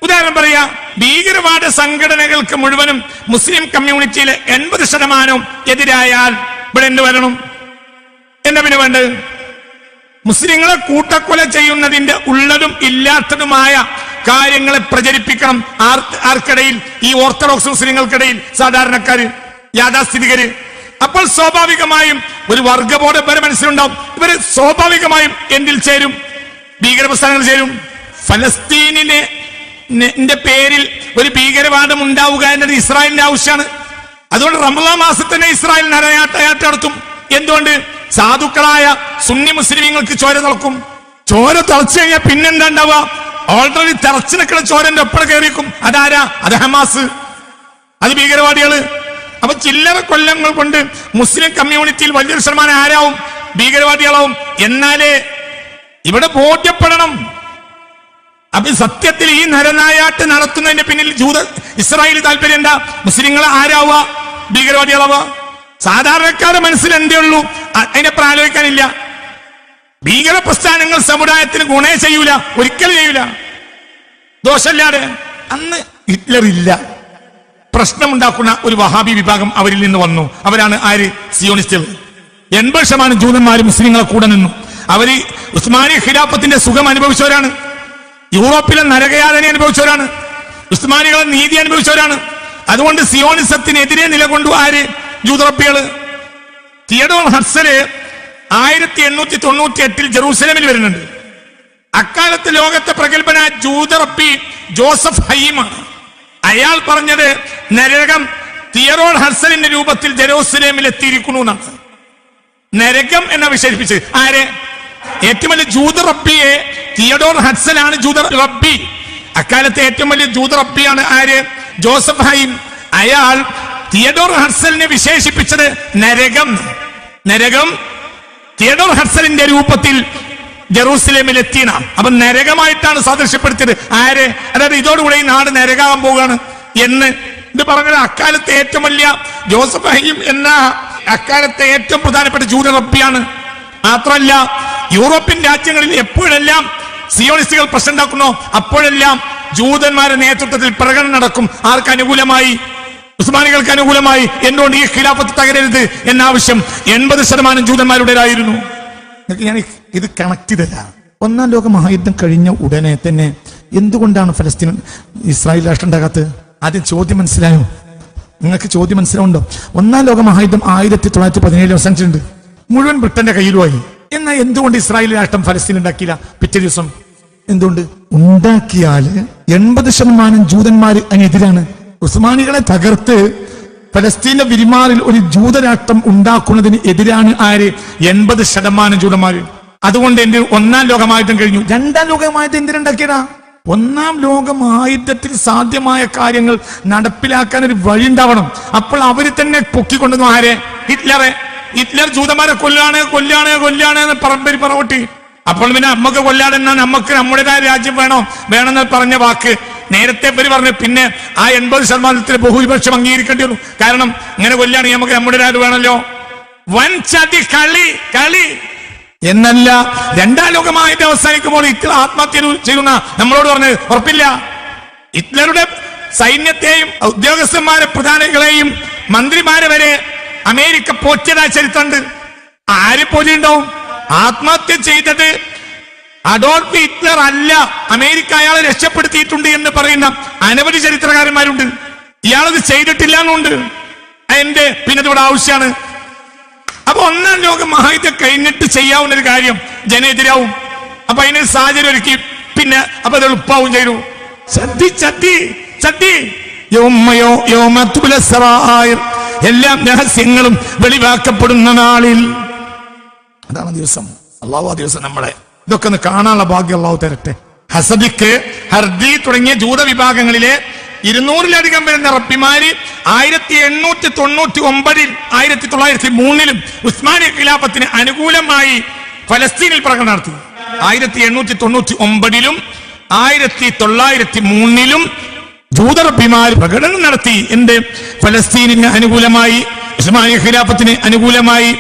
ഉദാഹരണം പറയാ, ഭീകരവാദ സംഘടനകൾക്ക് മുഴുവനും മുസ്ലിം കമ്മ്യൂണിറ്റിയിലെ 80% എതിരായാൽ ഇവിടെ എന്ത് വരണം? എന്താ പിന്നെ വേണ്ടത്? മുസ്ലിങ്ങളെ കൂട്ടക്കൊല ചെയ്യുന്നതിന്റെ ഉള്ളതും ഇല്ലാത്തതുമായ കാര്യങ്ങളെ പ്രചരിപ്പിക്കണം. ആർക്കിടയിൽ? ഈ ഓർത്തഡോക്സ് മുസ്ലിങ്ങൾക്കിടയിൽ, സാധാരണക്കാര്, യാഥാസ്ഥിതികര്. അപ്പോൾ സ്വാഭാവികമായും ഒരു വർഗബോധം വരെ മനസ്സിലുണ്ടാവും. ഇവര് സ്വാഭാവികമായും എന്തിൽ ചേരും? ഭീകര പ്രസ്ഥാനങ്ങൾ ചേരും. ഫലസ്തീനിലെ പേരിൽ ഒരു ഭീകരവാദം ഉണ്ടാവുക എന്നത് ഇസ്രായേലിന്റെ ആവശ്യമാണ്. അതുകൊണ്ട് റമളാൻ മാസത്തിൽ തന്നെ ഇസ്രായേൽ നരയാട്ടയാട്ടം നടത്തും. എന്തുകൊണ്ട്? സാധുക്കളായ സുന്നി മുസ്ലിങ്ങൾക്ക് ചോര തിളക്കും. ചോര തിളച്ചു കഴിഞ്ഞാൽ പിന്നെന്താ ഉണ്ടാവുക? ഓൾറെഡി തിളച്ചു നിൽക്കുന്ന ചോരന്റെ ഒപ്പം കയറിക്കും. അതാരാ? അത് ഹമാസ്, അത് ഭീകരവാദികള്. അപ്പൊ ചില്ലറ കൊല്ലങ്ങൾ കൊണ്ട് മുസ്ലിം കമ്മ്യൂണിറ്റിയിൽ വലിയൊരു ശതമാനം ആരാവും? ഭീകരവാദികളാവും. എന്നാലേ ഇവിടെ ബോധ്യപ്പെടണം. അപ്പൊ സത്യത്തിൽ ഈ നരനായാട്ട് നടത്തുന്നതിന്റെ പിന്നിൽ ഇസ്രായേലി താല്പര്യം എന്താ? മുസ്ലിങ്ങളെ ആരാവുക? ഭീകരവാദികളാവുക. സാധാരണക്കാരുടെ മനസ്സിൽ എന്തേ ഉള്ളൂ? അതിനെപ്പുറം ആലോചിക്കാനില്ല. ഭീകര പ്രസ്ഥാനങ്ങൾ സമുദായത്തിന് ഗുണേ ചെയ്യൂല, ഒരിക്കലും ചെയ്യൂല, ദോഷമില്ലാതെ. അന്ന് ഹിറ്റ്ലർ ഇല്ല. പ്രശ്നമുണ്ടാക്കുന്ന ഒരു വഹാബി വിഭാഗം അവരിൽ നിന്ന് വന്നു. അവരാണ് ആര്? സിയോണിസ്റ്റുകൾ. 80% ജൂതന്മാരും മുസ്ലിങ്ങളെ കൂടെ നിന്നു. അവര് ഉസ്മാനി ഖിലാഫത്തിന്റെ സുഖം അനുഭവിച്ചവരാണ്. യൂറോപ്പിലെ നരകയാതന അനുഭവിച്ചവരാണ്. ഉസ്മാനികളെ നീതി അനുഭവിച്ചവരാണ്. അതുകൊണ്ട് സിയോണിസത്തിനെതിരെ നിലകൊണ്ടു ആര്? ജൂതറപ്പികള്. തിയഡോർ ഹർസല് 1898 ജെറൂസലേമിൽ വരുന്നുണ്ട്. അക്കാലത്ത് ലോകത്തെ പ്രഗത്ഭന ജൂത റബ്ബി ജോസഫ് ഹയ്യിമാണ്. അയാൾ പറഞ്ഞത് നരകം തിയഡോർ ഹർസലിന്റെ രൂപത്തിൽ ജെറൂസലേമിൽ എത്തിയിരിക്കുന്നു എന്നാണ്. നരകം എന്ന വിശേഷിപ്പിച്ചത് ആരെ? ഏറ്റവും വലിയ ജൂത റബ്ബിയെ തിയഡോർ ഹർസലാണ് ജൂത റബ്ബി. അക്കാലത്തെ ഏറ്റവും വലിയ ജൂത റബ്ബിയാണ് ആര്? ജോസഫ് ഹയ്യിം. അയാൾ തിയഡോർ ഹർസലിനെ വിശേഷിപ്പിച്ചത് നരകം. നരകം തിയഡോർ ഹർസലിന്റെ രൂപത്തിൽ ജെറൂസലേമിൽ എത്തിയാണ്. അപ്പൊ നരകമായിട്ടാണ് സാദൃശ്യപ്പെടുത്തിയത്. ആര്? അതായത് ഇതോടുകൂടെ ഈ നാട് നരകാകാൻ പോവുകയാണ് എന്ന് ഇത് പറഞ്ഞത് അക്കാലത്തെ ഏറ്റവും വലിയ ജോസഫ് ഹയ്യിം എന്ന അക്കാലത്തെ ഏറ്റവും പ്രധാനപ്പെട്ട ജൂത റബ്ബിയാണ്. മാത്രമല്ല യൂറോപ്യൻ രാജ്യങ്ങളിൽ എപ്പോഴെല്ലാം സിയോണിസ്റ്റുകൾ പ്രശ്നം ഉണ്ടാക്കുന്നോ അപ്പോഴെല്ലാം ജൂതന്മാരുടെ നേതൃത്വത്തിൽ പ്രകടനം നടക്കും. ആർക്ക് അനുകൂലമായി? ഉസ്മാനികൾക്ക് അനുകൂലമായി. എന്തുകൊണ്ട് ഈ ഖിലാഫത്ത് തകരരുത് എന്ന ആവശ്യം 80% ജൂതന്മാരുടേതായിരുന്നു. ഞാൻ ഇത് കണക്ട് ചെയ്തല്ല. ഒന്നാം ലോക മഹായുദ്ധം കഴിഞ്ഞ ഉടനെ തന്നെ എന്തുകൊണ്ടാണ് ഫലസ്തീൻ ഇസ്രായേൽ രാഷ്ട്രം ഉണ്ടാകാത്തത്? ആദ്യം ചോദ്യം മനസ്സിലായോ? നിങ്ങൾക്ക് ചോദ്യം മനസ്സിലാവുണ്ടോ? ഒന്നാം ലോക മഹായുദ്ധം 1917 അവസാനിച്ചിട്ടുണ്ട്. മുഴുവൻ ബ്രിട്ടന്റെ കയ്യിലുമായി. എന്നാൽ എന്തുകൊണ്ട് ഇസ്രായേൽ രാഷ്ട്രം ഫലസ്തീൻ ഉണ്ടാക്കിയില്ല? പിറ്റേ ദിവസം എന്തുകൊണ്ട്? ഉണ്ടാക്കിയാല് 80% ജൂതന്മാര് അതിനെതിരാണ്. ഉസ്മാനികളെ തകർത്ത് ഫലസ്തീന്റെ വിരിമാറിൽ ഒരു ജൂതരാഷ്ട്രം ഉണ്ടാക്കുന്നതിന് എതിരാണ് ആര്? 80% ജൂതന്മാര്. അതുകൊണ്ട് എന്റെ ഒന്നാം ലോകമായുദ്ധം കഴിഞ്ഞു. രണ്ടാം ലോകമായുദ്ധം എന്തിനുണ്ടാക്കിയതാ? ഒന്നാം ലോകമായുദ്ധത്തിൽ സാധ്യമായ കാര്യങ്ങൾ നടപ്പിലാക്കാൻ ഒരു വഴി ഉണ്ടാവണം. അപ്പോൾ അവര് തന്നെ പൊക്കിക്കൊണ്ടുവന്നു ആരെ? ഹിറ്റ്ലറെ. ഹിറ്റ്ലർ ജൂതന്മാരെ കൊല്ലാണ് എന്ന് പറവട്ടി. അപ്പോൾ പിന്നെ നമ്മക്ക് കൊല്ലാതെ നമുക്ക് നമ്മുടേതായ രാജ്യം വേണമെന്ന് പറഞ്ഞ വാക്ക് നേരത്തെ പേര് പറഞ്ഞു. പിന്നെ ആ 80% ബഹുഭൂരിപക്ഷം അംഗീകരിക്കേണ്ടി വന്നു. കാരണം ഇങ്ങനെ കൊല്ലുകയാണെങ്കിൽ നമുക്ക് നമ്മുടെ രാജ്യം വേണമല്ലോ. വൻ ചതി കളി എന്നല്ല. രണ്ടാം ലോകമായിട്ട് അവസാനിക്കുമ്പോൾ ഹിറ്റ്ലർ ആത്മഹത്യ ചെയ്യുന്ന നമ്മളോട് പറഞ്ഞത് ഉറപ്പില്ല. ഹിറ്റ്ലറുടെ സൈന്യത്തെയും ഉദ്യോഗസ്ഥന്മാരെ പ്രധാനികളെയും മന്ത്രിമാരെ വരെ അമേരിക്ക പോറ്റിയതായ ചരിത്രമുണ്ട്. ആര് പോലെയുണ്ടാവും? ആത്മഹത്യ ചെയ്തത് അഡോൾഫ് ഹിറ്റ്ലർ അല്ല, അമേരിക്ക അയാളെ രക്ഷപ്പെടുത്തിയിട്ടുണ്ട് എന്ന് പറയുന്ന അനവധി ചരിത്രകാരന്മാരുണ്ട്. ഇയാളത് ചെയ്തിട്ടില്ല എന്നുണ്ട്. പിന്നെ ഇവിടെ ആവശ്യമാണ്. അപ്പൊ ഒന്നാം ലോക മഹായുദ്ധം കഴിഞ്ഞിട്ട് ചെയ്യാവുന്ന ഒരു കാര്യം ജനെതിരാവും. അപ്പൊ അതിന് സാഹചര്യം ഒരുക്കി. പിന്നെ അപ്പൊ അത് എളുപ്പാവും ചെയ്തു. എല്ലാ രഹസ്യങ്ങളും വെളിവാക്കപ്പെടുന്ന നാളിൽ. അതാണ് ദിവസം. അള്ളാഹു ആ ദിവസം നമ്മളെ ഇതൊക്കെ ഒന്ന് കാണാനുള്ള ഭാഗ്യം അള്ളാഹു തരട്ടെ. ഹസദിക്ക്, ഹർദി തുടങ്ങിയ ജൂത വിഭാഗങ്ങളിലെ 200-ലധികം വരുന്ന റബ്ബിമാര് 1899 1903 ഉസ്മാനിയ ഖിലാഫത്തിന് അനുകൂലമായി ഫലസ്തീനിൽ പ്രകടനം നടത്തി. 1899 1903 ജൂത റബ്ബിമാർ പ്രകടനം നടത്തി. എന്ത്? ഫലസ്തീനിന് അനുകൂലമായി, ഉസ്മാനിയ ഖിലാഫത്തിന് അനുകൂലമായി,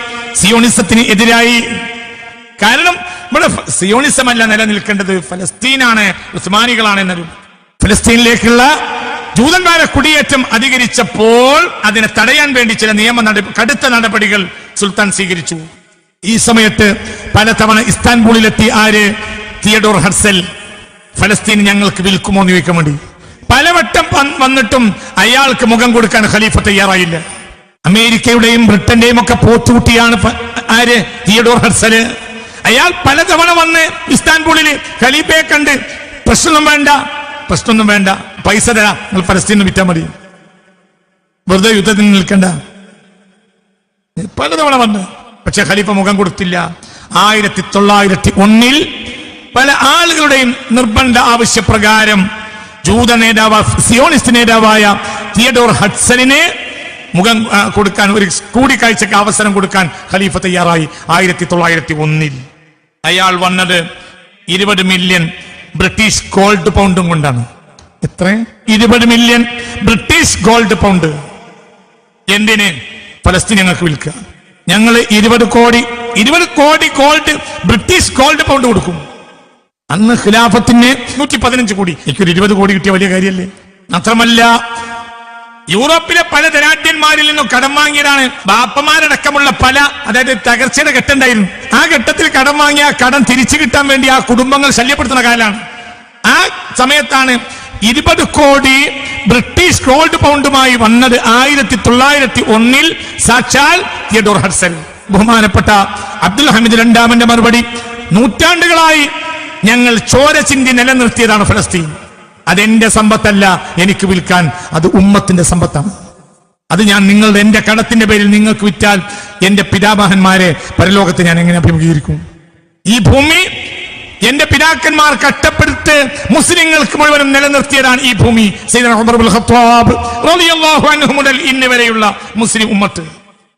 സിയോണിസത്തിന് എതിരായി. കാരണം ഇവിടെ സിയോണിസമല്ല നിലനിൽക്കേണ്ടത്, ഫലസ്തീനാണ്, ഉസ്മാനികളാണ് എന്നൊരു. ഫലസ്തീനിലേക്കുള്ള ജൂതന്മാരെ കുടിയേറ്റം അധികരിച്ചപ്പോൾ അതിനെ തടയാൻ വേണ്ടി ചില കടുത്ത നടപടികൾ സുൽത്താൻ സ്വീകരിച്ചു. ഈ സമയത്ത് പലതവണ ഇസ്താൻബൂളിലെത്തി ആര്? തിയഡോർ ഹർസൽ. ഫലസ്തീൻ ഞങ്ങൾക്ക് വിൽക്കുമോ എന്ന് ചോദിക്കാൻ വേണ്ടി പലവട്ടം വന്നിട്ടും അയാൾക്ക് മുഖം കൊടുക്കാൻ ഖലീഫ തയ്യാറായില്ല. അമേരിക്കയുടെയും ബ്രിട്ടന്റെയും ഒക്കെ പോത്തുകുട്ടിയാണ് ആര്? തിയഡോർ ഹർസല്. അയാൾ പലതവണ വന്ന് ഇസ്താൻബൂളിൽ ഖലീഫയെ കണ്ട് പ്രശ്നമൊന്നും വേണ്ട, പൈസ തരാം, നിങ്ങൾ ഫലസ്തീന് വിറ്റാൽ മതി, വെറുതെ യുദ്ധത്തിന് നിൽക്കണ്ട. പലതവണ വന്ന്, പക്ഷെ ഖലീഫ മുഖം കൊടുത്തില്ല. 1901 പല ആളുകളുടെയും നിർബന്ധ ആവശ്യപ്രകാരം ജൂത സിയോണിസ്റ്റ് നേതാവായ തിയഡോർ ഹർസലിനെ മുഖം കൊടുക്കാൻ, ഒരു കൂടിക്കാഴ്ചക്ക് അവസരം കൊടുക്കാൻ ഖലീഫ തയ്യാറായി. 1901 അയാൾ വന്നത് 20 മില്യൺ ബ്രിട്ടീഷ് ഗോൾഡ് പൗണ്ടും കൊണ്ടാണ്. എത്ര? 20 മില്യൺ ബ്രിട്ടീഷ് ഗോൾഡ് പൗണ്ട്. എന്തിന്? ഫലസ്തീൻ ഞങ്ങൾക്ക് വിൽക്കുക. ഞങ്ങൾ 20 കോടി ഗോൾഡ്, ബ്രിട്ടീഷ് ഗോൾഡ് പൗണ്ട് കൊടുക്കും. അന്ന് ഖിലാഫത്തിന് 115 കോടി. എനിക്കൊരു 20 കോടി കിട്ടിയ വലിയ കാര്യമല്ലേ? മാത്രമല്ല യൂറോപ്പിലെ പല ധനാഢ്യന്മാരിൽ നിന്നും കടം വാങ്ങിയതാണ്. ബാപ്പമാരടക്കമുള്ള അതായത് തകർച്ചയുടെ ഘട്ടമുണ്ടായിരുന്നു. ആ ഘട്ടത്തിൽ കടം വാങ്ങിയ കടം തിരിച്ചു കിട്ടാൻ വേണ്ടി ആ കുടുംബങ്ങൾ ശല്യപ്പെടുത്തുന്ന കാലമാണ്. ആ സമയത്താണ് 20 കോടി ബ്രിട്ടീഷ് ഗോൾഡ് പൗണ്ടുമായി വന്നത്. 1901 സാക്ഷാൽ തിയഡോർ ഹർസൽ. ബഹുമാനപ്പെട്ട അബ്ദുൽ ഹമീദ് രണ്ടാമന്റെ മറുപടി, നൂറ്റാണ്ടുകളായി ഞങ്ങൾ ചോര ചിന്തി നിലനിർത്തിയതാണ് ഫലസ്തീൻ. അതെന്റെ സമ്പത്തല്ല എനിക്ക് വിൽക്കാൻ, അത് ഉമ്മത്തിന്റെ സമ്പത്താണ്. അത് ഞാൻ എന്റെ കടത്തിന്റെ പേരിൽ നിങ്ങൾക്ക് വിറ്റാൽ എന്റെ പിതാമഹന്മാരെ പരലോകത്ത് ഞാൻ എങ്ങനെ അഭിമുഖീകരിക്കും? ഈ ഭൂമി എന്റെ പിതാക്കന്മാർ കഷ്ടപ്പെടുത്ത് മുസ്ലിങ്ങൾക്ക് മുഴുവനും നിലനിർത്തിയതാണ് ഈ ഭൂമി. സയ്യിദുനാ ഉമർ ഇബ്നുൽ ഖത്താബ് റളിയല്ലാഹു അൻഹു മുതൽ ഇന്ന് വരെയുള്ള മുസ്ലിം ഉമ്മത്ത്.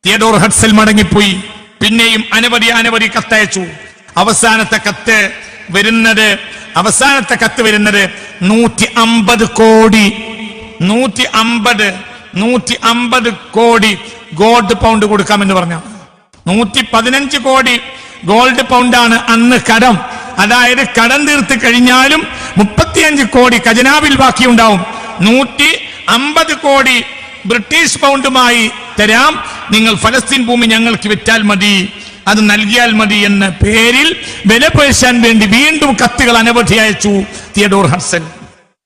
തിയഡോർ ഹഡ്സൽ മടങ്ങിപ്പോയി. പിന്നെയും അനവധി കത്തയച്ചു. അവസാനത്തെ കത്ത് വരുന്നത് 150 കോടി ഗോൾഡ് പൗണ്ട് കൊടുക്കാമെന്ന് പറഞ്ഞു. 115 കോടി ഗോൾഡ് പൗണ്ടാണ് അന്ന് കടം. അതായത് കടം തീർത്ത് കഴിഞ്ഞാലും 35 കോടി ഖജനാവിൽ ബാക്കിയുണ്ടാവും. 150 കോടി ബ്രിട്ടീഷ് പൗണ്ടുമായി തരാം, നിങ്ങൾ ഫലസ്തീൻ ഭൂമി ഞങ്ങൾക്ക് വിറ്റാൽ മതി, അത് നൽകിയാൽ മതി എന്ന പേരിൽ വില പേശാൻ വേണ്ടി വീണ്ടും കത്തുകൾ അനവധി അയച്ചു തിയഡോർ ഹഡ്സൽ.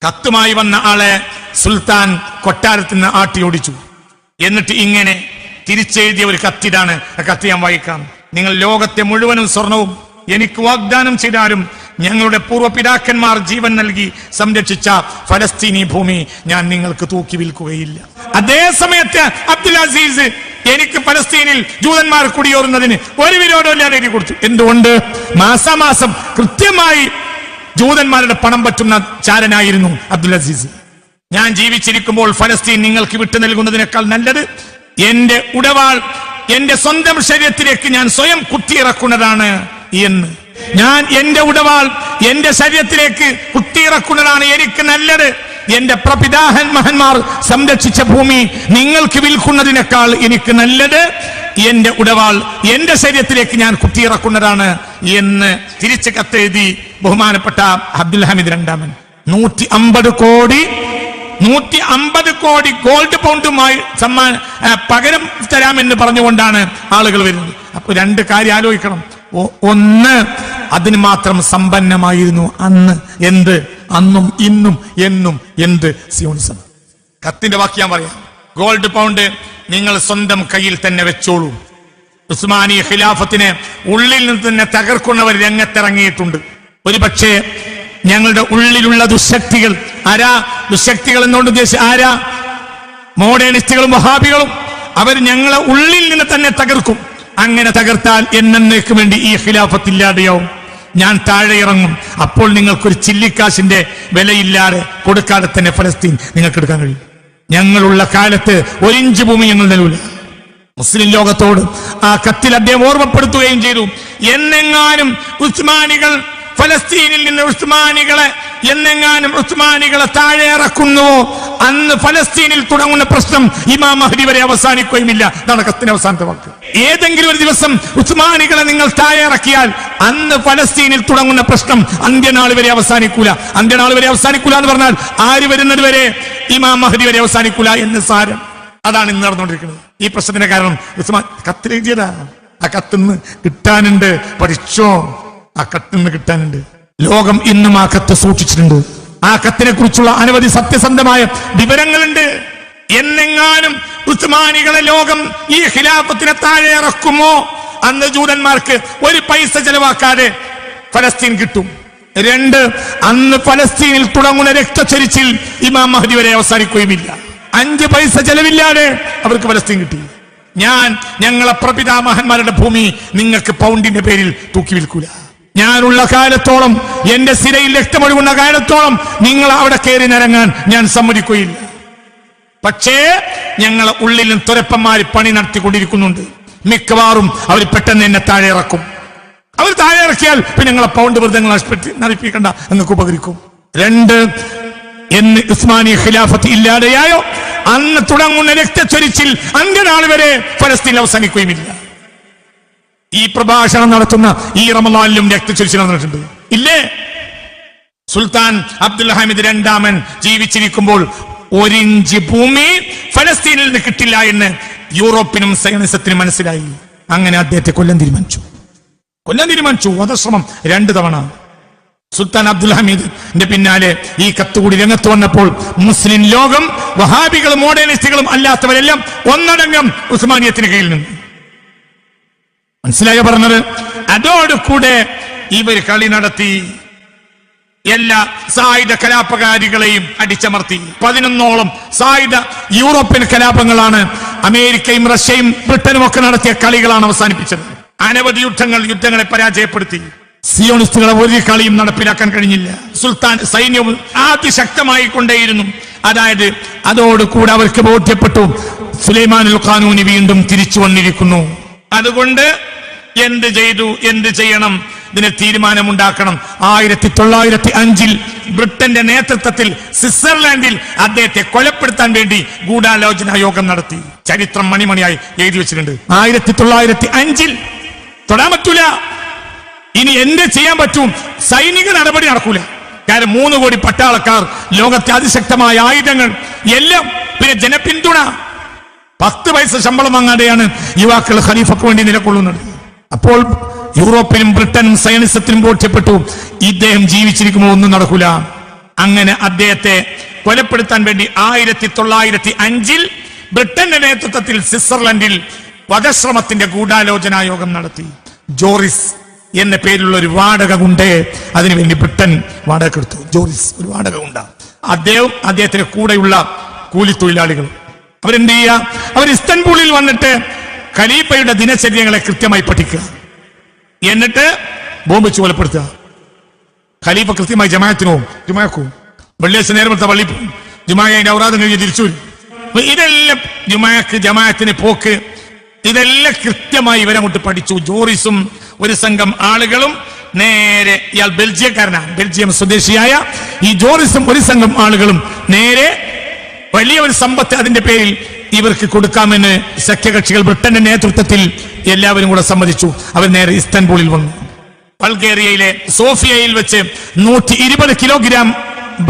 കത്തുമായി വന്ന ആളെ സുൽത്താൻ കൊട്ടാരത്തിൽ നിന്ന് ആട്ടിയോടിച്ചു. എന്നിട്ട് ഇങ്ങനെ തിരിച്ചെഴുതിയ ഒരു കത്തിടാണ്. ആ കത്ത് ഞാൻ വായിക്കാം. നിങ്ങൾ ലോകത്തെ മുഴുവനും സ്വർണവും എനിക്ക് വാഗ്ദാനം ചെയ്താലും ഞങ്ങളുടെ പൂർവ്വപിതാക്കന്മാർ ജീവൻ നൽകി സംരക്ഷിച്ച ഫലസ്തീനി ഭൂമി ഞാൻ നിങ്ങൾക്ക് തൂക്കി വിൽക്കുകയില്ല. അതേ സമയത്ത് അബ്ദുൽ അസീസ് എനിക്ക് ഫലസ്തീനിൽ ജൂതന്മാർ കുടിയേറുന്നതിന് ഒരു വിരോധമില്ലാതെ എഴുതി കൊടുത്തു. എന്തുകൊണ്ട്? മാസാമാസം കൃത്യമായി ജൂതന്മാരുടെ പണം പറ്റുന്ന ചാരനായിരുന്നു അബ്ദുൽ അസീസ്. ഞാൻ ജീവിച്ചിരിക്കുമ്പോൾ ഫലസ്തീൻ നിങ്ങൾക്ക് വിട്ടു നൽകുന്നതിനേക്കാൾ നല്ലത് എന്റെ ഉടവാൾ എന്റെ സ്വന്തം ശരീരത്തിലേക്ക് ഞാൻ സ്വയം കുത്തിയിറക്കുന്നതാണ് എന്ന്. ഞാൻ എന്റെ ഉടവാൾ എന്റെ ശരീരത്തിലേക്ക് കുത്തിയിറക്കുന്നതാണ് എനിക്ക് നല്ലത്. എന്റെ പ്രപിതാമഹന്മാർ സംരക്ഷിച്ച ഭൂമി നിങ്ങൾക്ക് വിൽക്കുന്നതിനേക്കാൾ എനിക്ക് നല്ലത് എന്റെ ഉടവാൾ എന്റെ ശരീരത്തിലേക്ക് ഞാൻ കുത്തിയിറക്കുന്നതാണ് എന്ന് തിരിച്ച് കത്തെഴുതി ബഹുമാനപ്പെട്ട അബ്ദുൽ ഹമീദ് രണ്ടാമൻ. 150 കോടി ഗോൾഡ് പൗണ്ടുമായി പകരം തരാമെന്ന് പറഞ്ഞുകൊണ്ടാണ് ആളുകൾ വരുന്നത്. അപ്പൊ രണ്ട് കാര്യം ആലോചിക്കണം. ഒന്ന്, അതിന് മാത്രം സമ്പന്നമായിരുന്നു അന്ന്. എന്ത്? അന്നും ഇന്നും എന്നും എന്ത്? സിയോണിസം. കത്തിന്റെ വാക്ക് ഞാൻ പറയാം. ഗോൾഡ് പൗണ്ട് നിങ്ങൾ സ്വന്തം കയ്യിൽ തന്നെ വെച്ചോളൂ. ഉസ്മാനി ഖിലാഫത്തിനെ ഉള്ളിൽ നിന്ന് തന്നെ തകർക്കുന്നവർ രംഗത്തിറങ്ങിയിട്ടുണ്ട്. ഒരു പക്ഷേ ഞങ്ങളുടെ ഉള്ളിലുള്ള ദുശക്തികൾ ദുശക്തികൾ എന്നോട് ഉദ്ദേശിച്ച് ആരാ? മോഡേണിസ്റ്റുകളും വഹാബികളും. അവർ ഞങ്ങളെ ഉള്ളിൽ നിന്ന് തന്നെ തകർക്കും. അങ്ങനെ തകർത്താൽ എന്നേക്ക് വേണ്ടി ഈ ഖിലാഫത്ത് ഇല്ലാതെയാവും. ഞാൻ താഴെ ഇറങ്ങും. അപ്പോൾ നിങ്ങൾക്കൊരു ചില്ലിക്കാശിന്റെ വിലയില്ലാതെ കൊടുക്കാതെ തന്നെ ഫലസ്തീൻ നിങ്ങൾക്ക് എടുക്കാൻ കഴിയും. ഞങ്ങളുള്ള കാലത്ത് 1 ഇഞ്ച് ഭൂമി ഞങ്ങൾ നൽകില്ല. മുസ്ലിം ലോകത്തോട് ആ കത്തിൽ അദ്ദേഹം ഓർമ്മപ്പെടുത്തുകയും ചെയ്തു. എന്നെങ്ങാനും ഉസ്മാനികൾ ഫലസ്തീനിൽ നിന്ന് ഉസ്മാനികളെ താഴെ ഇറക്കുന്നുവോ അന്ന് ഫലസ്തീനിൽ തുടങ്ങുന്ന പ്രശ്നം ഇമാം മഹ്ദി വരെ അവസാനിക്കുകയുമില്ല. അതാണ് കത്തിന്റെ അവസാനത്തെ വാക്ക്. ഏതെങ്കിലും ഒരു ദിവസം ഉസ്മാനികളെ നിങ്ങൾ താഴെ ഇറക്കിയാൽ അന്ന് ഫലസ്തീനിൽ തുടങ്ങുന്ന പ്രശ്നം അന്ത്യനാൾ വരെ അവസാനിക്കൂല. അന്ത്യനാൾ വരെ അവസാനിക്കൂല എന്ന് പറഞ്ഞാൽ ആര് വരുന്നത് വരെ? ഇമാം മഹ്ദി വരെ അവസാനിക്കൂല എന്ന് സാരം. അതാണ് ഇന്ന് നടന്നുകൊണ്ടിരിക്കുന്നത്. ഈ പ്രശ്നത്തിന്റെ കാരണം ഉസ്മാൻ കത്തിലെഴുതിയതാ. ആ കത്തിന്ന് കിട്ടാനുണ്ട്. പഠിച്ചോ, ആ കത്തിന്ന് കിട്ടാനുണ്ട്. ലോകം ഇന്നും ആ കത്ത് സൂക്ഷിച്ചിട്ടുണ്ട്. ആ കത്തിനെ കുറിച്ചുള്ള അനവധി സത്യസന്ധമായ വിവരങ്ങളുണ്ട്. എന്നെങ്ങാനും ഉസ്മാനികളെ ലോകം ഈ ഖിലാഫത്തിനെ താഴെ ഇറക്കുമോ അന്ന് ജൂതന്മാർക്ക് 1 പൈസ ചെലവാക്കാതെ ഫലസ്തീൻ കിട്ടും. 2, അന്ന് ഫലസ്തീനിൽ തുടങ്ങുന്ന രക്തച്ചൊരിച്ചിൽ ഇമാം മഹ്ദി വരെ അവസാനിക്കുകയുമില്ല. 5 പൈസ ചെലവില്ലാതെ അവർക്ക് ഫലസ്തീൻ കിട്ടി. ഞങ്ങളെ പ്രപിതാമഹന്മാരുടെ ഭൂമി നിങ്ങൾക്ക് പൗണ്ടിന്റെ പേരിൽ തൂക്കി വിൽക്കൂല. ഞാനുള്ള കാലത്തോളം, എന്റെ സിരയിൽ രക്തമൊഴുകുന്ന കാലത്തോളം നിങ്ങൾ അവിടെ കയറി നിരങ്ങാൻ ഞാൻ സമ്മതിക്കുകയില്ല. പക്ഷേ ഞങ്ങളെ ഉള്ളിലും തുരപ്പന്മാർ പണി നടത്തിക്കൊണ്ടിരിക്കുന്നുണ്ട്. മിക്കവാറും അവർ പെട്ടെന്ന് എന്നെ താഴെ ഇറക്കും. അവർ താഴെ ഇറക്കിയാൽ പിന്നെ ഞങ്ങളെ പൗണ്ട് വെറുതെ നടിപ്പിക്കണ്ട, നിങ്ങൾക്ക് ഉപകരിക്കും. 2, എന്ന് ഉസ്മാനി ഖിലാഫത്ത് ഇല്ലാതെയായോ അന്ന് തുടങ്ങുന്ന രക്തച്ചൊരിച്ചിൽ അന്ത്യനാൾ വരെ ഫലസ്തീൻ അവസാനിക്കുകയുമില്ല. ഈ പ്രഭാഷണം നടത്തുന്ന ഈ റമളാനിലും രക്തച്ചൊരിച്ചിൽ നടന്നിട്ടുണ്ട് ഇല്ലേ? സുൽത്താൻ അബ്ദുൽ ഹമീദ് രണ്ടാമൻ ജീവിച്ചിരിക്കുമ്പോൾ 1 ഇഞ്ച് ഭൂമി ഫലസ്തീനിൽ നിന്ന് കിട്ടില്ല എന്ന് യൂറോപ്പിനും സയനിസത്തിനും മനസ്സിലായി. അങ്ങനെ അദ്ദേഹത്തെ കൊല്ലാൻ തീരുമാനിച്ചു. വധശ്രമം 2 തവണ. സുൽത്താൻ അബ്ദുൽ ഹമീദിന്റെ പിന്നാലെ ഈ കത്തുകൂടി രംഗത്ത് വന്നപ്പോൾ മുസ്ലിം ലോകം, വഹാബികളും മോഡേണിസ്റ്റുകളും അല്ലാത്തവരെല്ലാം ഒന്നടങ്കം ഉസ്മാനിയത്തിന് കീഴിൽ നിന്നു. മനസ്സിലായ പറഞ്ഞത്? അതോടുകൂടെ ഇവർ കളി നടത്തി, എല്ലാ സായുധ കലാപകാരികളെയും അടിച്ചമർത്തി. 11ഓളം സായുധ യൂറോപ്യൻ കലാപങ്ങളാണ് അമേരിക്കയും റഷ്യയും ബ്രിട്ടനും ഒക്കെ നടത്തിയ കളികളാണ് അവസാനിപ്പിച്ചത്. അനവധി യുദ്ധങ്ങളെ പരാജയപ്പെടുത്തി. സിയോണിസ്റ്റുകളെ ഒരു കളിയും നടപ്പിലാക്കാൻ കഴിഞ്ഞില്ല. സുൽത്താൻ സൈന്യവും അതിശക്തമായി കൊണ്ടേയിരുന്നു. അതായത് അതോടുകൂടെ അവർക്ക് ബോധ്യപ്പെട്ടു സുലൈമാനുൽ ഖാനൂനി വീണ്ടും തിരിച്ചു വന്നിരിക്കുന്നു. അതുകൊണ്ട് എന്ത് ചെയ്യണം, ഇതിന് തീരുമാനമുണ്ടാക്കണം. 1905 ബ്രിട്ടന്റെ നേതൃത്വത്തിൽ സ്വിറ്റ്സർലാൻഡിൽ അദ്ദേഹത്തെ കൊലപ്പെടുത്താൻ വേണ്ടി ഗൂഢാലോചന യോഗം നടത്തി. ചരിത്രം മണിമണിയായി എഴുതി വെച്ചിട്ടുണ്ട്. 1905 തൊടാൻ പറ്റൂല. ഇനി എന്ത് ചെയ്യാൻ പറ്റും? സൈനിക നടപടി നടക്കൂല. കാരണം 3 കോടി പട്ടാളക്കാർ, ലോകത്തെ അതിശക്തമായ ആയുധങ്ങൾ എല്ലാം, പിന്നെ ജനപിന്തുണ. 10 പൈസ ശമ്പളം വാങ്ങാതെയാണ് യുവാക്കൾ ഖലീഫക്ക് വേണ്ടി നിലകൊള്ളുന്നത്. അപ്പോൾ യൂറോപ്പിലും ബ്രിട്ടനും സയനിസത്തിനും ബോധ്യപ്പെട്ടു ഇദ്ദേഹം ജീവിച്ചിരിക്കുമ്പോൾ ഒന്നും നടക്കൂല. അങ്ങനെ അദ്ദേഹത്തെ കൊലപ്പെടുത്താൻ വേണ്ടി 1905 ബ്രിട്ടന്റെ നേതൃത്വത്തിൽ സ്വിറ്റ്സർലൻഡിൽ വധശ്രമത്തിന്റെ ഗൂഢാലോചനാ യോഗം നടത്തി. ജോറിസ് എന്ന പേരിലുള്ള ഒരു വാടക ഗുണ്ടേ അതിനുവേണ്ടി ബ്രിട്ടൻ വാടക എടുത്തു. ജോറിസ് ഒരു വാടക ഗുണ്ട. അദ്ദേഹത്തിന്റെ കൂടെയുള്ള കൂലിത്തൊഴിലാളികൾ അവരെന്ത് ചെയ്യുക? അവർ ഇസ്തൻബൂളിൽ വന്നിട്ട് ഖലീഫയുടെ ദിനചര്യങ്ങളെ കൃത്യമായി പഠിക്കുക, എന്നിട്ട് ബോംബ് വെച്ച് കൊലപ്പെടുത്തുക. ഖലീഫ കൃത്യമായി ജമാഅത്തിനും ജുമാക്കും വെള്ളിയാഴ്ച നേരത്തെ പള്ളി ജുമാഅന്റെ ഔറാദം കഴിഞ്ഞ് തിരിച്ചു വരും. ഇതെല്ലാം ജമാഅത്തിന് പോക്ക്, ഇതെല്ലാം കൃത്യമായി ഇവരങ്ങോട്ട് പഠിച്ചു. ജോറിസും ഒരു സംഘം ആളുകളും നേരെ, ഇയാൾ ബെൽജിയക്കാരനാണ്, ബെൽജിയം സ്വദേശിയായ ഈ ജോറിസും ഒരു സംഘം ആളുകളും നേരെ വലിയ ഒരു സമ്പത്ത് അതിന്റെ പേരിൽ ഇവർക്ക് കൊടുക്കാമെന്ന് സഖ്യകക്ഷികൾ ബ്രിട്ടന്റെ നേതൃത്വത്തിൽ എല്ലാവരും കൂടെ സമ്മതിച്ചു. അവർ നേരെ ഇസ്താൻബൂളിൽ വന്നു. ബൾഗേറിയയിലെ സോഫിയയിൽ വെച്ച് 120 കിലോഗ്രാം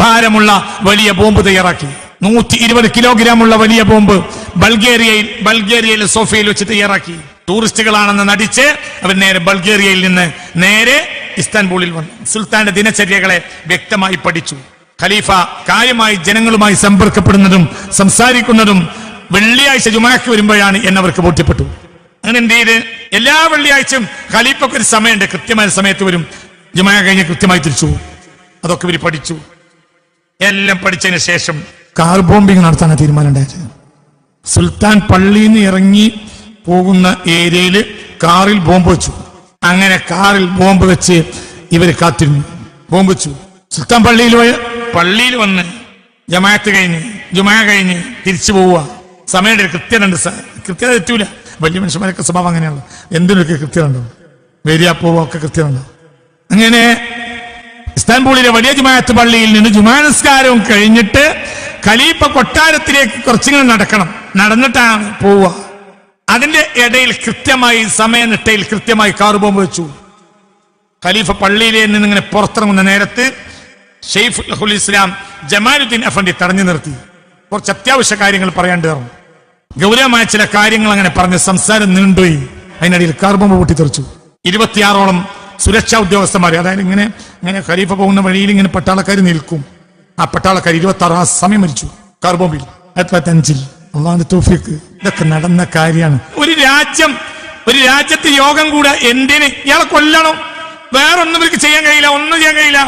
ഭാരമുള്ള വലിയ ബോംബ് തയ്യാറാക്കി. 120 കിലോഗ്രാം ഉള്ള വലിയ ബോംബ് ബൾഗേറിയയിലെ സോഫിയയിൽ വെച്ച് തയ്യാറാക്കി. ടൂറിസ്റ്റുകളാണെന്ന് നടിച്ച് അവർ നേരെ ബൾഗേറിയയിൽ നിന്ന് നേരെ ഇസ്താൻബൂളിൽ വന്നു. സുൽത്താന്റെ ദിനചര്യകളെ വ്യക്തമായി പഠിച്ചു. ഖലീഫ കാര്യമായി ജനങ്ങളുമായി സമ്പർക്കപ്പെടുന്നതും സംസാരിക്കുന്നതും വെള്ളിയാഴ്ച ജുമാക്ക് വരുമ്പോഴാണ് എന്നവർക്ക് ബോധ്യപ്പെട്ടു. അങ്ങനെ എന്ത് ചെയ്ത് എല്ലാ വെള്ളിയാഴ്ചയും ഖലീഫക്ക് ഒരു സമയമുണ്ട്, കൃത്യമായ സമയത്ത് വരും. ജുമാ കഴിഞ്ഞ് കൃത്യമായി തിരിച്ചു. അതൊക്കെ ഇവർ പഠിച്ചു. എല്ലാം പഠിച്ചതിന് ശേഷം കാർ ബോംബിംഗ് നടത്താൻ തീരുമാനം ഉണ്ടായത്. സുൽത്താൻ പള്ളിയിൽ നിന്ന് ഇറങ്ങി പോകുന്ന ഏരിയയിൽ കാറിൽ ബോംബ് വെച്ചു. അങ്ങനെ കാറിൽ ബോംബ് വെച്ച് ഇവർ കാത്തിരുന്നു. ബോംബ് വെച്ചു. സുൽത്താൻ പള്ളിയിൽ വന്ന് ജമാഅത്ത് കഴിഞ്ഞ് ജുമാ കഴിഞ്ഞ് തിരിച്ചു പോവുക. സമയം കൃത്യത ഉണ്ട്. കൃത്യത തെറ്റൂല. വലിയ മനുഷ്യന്മാരൊക്കെ സ്വഭാവം അങ്ങനെയാണല്ലോ. എന്തിനൊക്കെ കൃത്യത ഉണ്ടോ, വരിക പോവുക ഒക്കെ കൃത്യത ഉണ്ടോ. അങ്ങനെ ഇസ്താൻബൂളിലെ വലിയ ജുമാഅത്ത് പള്ളിയിൽ നിന്ന് ജുമാ നിസ്കാരവും കഴിഞ്ഞിട്ട് ഖലീഫ കൊട്ടാരത്തിലേക്ക് കുറച്ചിങ്ങനെ നടക്കണം. നടന്നിട്ടാണ് പോവുക. അതിന്റെ ഇടയിൽ കൃത്യമായി സമയനിട്ടയിൽ കൃത്യമായി കാർ ബോംബ് വെച്ചു. ഖലീഫ പള്ളിയിലെ നിന്ന് ഇങ്ങനെ പുറത്തിറങ്ങുന്ന നേരത്ത് ഷെയ്ഖുൽ ഇസ്ലാം ജമാലുദ്ദീൻ അഫൻഡി തടഞ്ഞു നിർത്തി. കുറച്ച് അത്യാവശ്യ കാര്യങ്ങൾ പറയാണ്ട് പറഞ്ഞു. ഗൗരവമായ ചില കാര്യങ്ങൾ അങ്ങനെ പറഞ്ഞ് സംസാരം നീണ്ടുപോയി. അതിനിടയിൽ കാർ ബോംബ് പൊട്ടിത്തെറിച്ചു. 26ഓളം സുരക്ഷാ ഉദ്യോഗസ്ഥന്മാർ, അതായത് ഇങ്ങനെ ഖലീഫ പോകുന്ന വഴിയിൽ ഇങ്ങനെ പട്ടാളക്കാർ നിൽക്കും. ആ പട്ടാളക്കാർ 26 ആ സമയം മരിച്ചു കാർ ബോംബിൽ. 25 അള്ളാഹുവിന്റെ തൗഫീഖ്. ഇതൊക്കെ നടന്ന കാര്യമാണ്. ഒരു രാജ്യത്ത് യോഗം കൂടെ എന്തിന്? ഇയാളെ കൊല്ലണം. വേറൊന്നും ഇവർക്ക് ചെയ്യാൻ കഴിയില്ല, ഒന്നും ചെയ്യാൻ കഴിയില്ല.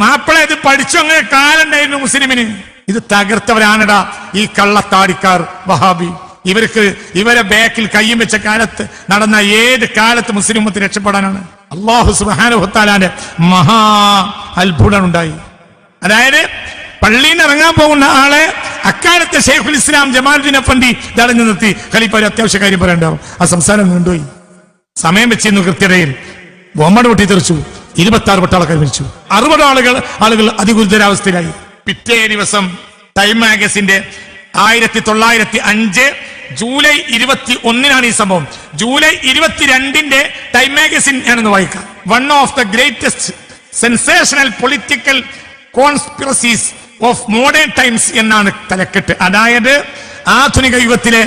മാപ്പിള ഇത് പഠിച്ചു. അങ്ങനെ കാലുണ്ടായിരുന്നു മുസ്ലിമിന്. ഇത് തകർത്തവരാണടാ ഈ കള്ളത്താടിക്കാർ വഹാബി. ഇവരെ ബാക്കിൽ കയ്യും വെച്ച കാലത്ത് നടന്ന ഏത് കാലത്ത് മുസ്ലിം ഉമ്മത്ത് രക്ഷപ്പെടാനാണ്? അല്ലാഹു സുബ്ഹാനഹു വ തആലയുടെ മഹാ അത്ഭുതം ഉണ്ടായി. അതായത് പള്ളിയിൽ നിന്ന് ഇറങ്ങാൻ പോകുന്ന ആളെ അക്കാലത്തെ ഷെയ്ഖുൽ ഇസ്ലാം ജമാലുദ്ദീൻ അഫൻഡി തടഞ്ഞു നിർത്തി. ഖലീഫ ഒരു അത്യാവശ്യ കാര്യം പറയണ്ടാവും. ആ സംസാരം നീണ്ടുപോയി. സമയം വെച്ചിരുന്നു. കൃത്യതയിൽ ബോംബ് പൊട്ടിത്തെറിച്ചു. 26 പട്ടാളക്കാർ മരിച്ചു. 60 ആളുകൾ അതിഗുരുതരാവസ്ഥയിലായി. പിറ്റേ ദിവസം ടൈം മാഗസിന്റെ 1905 ജൂലൈ 21 ഈ സംഭവം. ജൂലൈ 22 ടൈം മാഗസിൻ ഞാനൊന്ന് വായിക്കാം. One of the greatest sensational political conspiracies of modern times എന്നാണ് തലക്കെട്ട്. അതായത് ആധുനിക യുഗത്തിലെ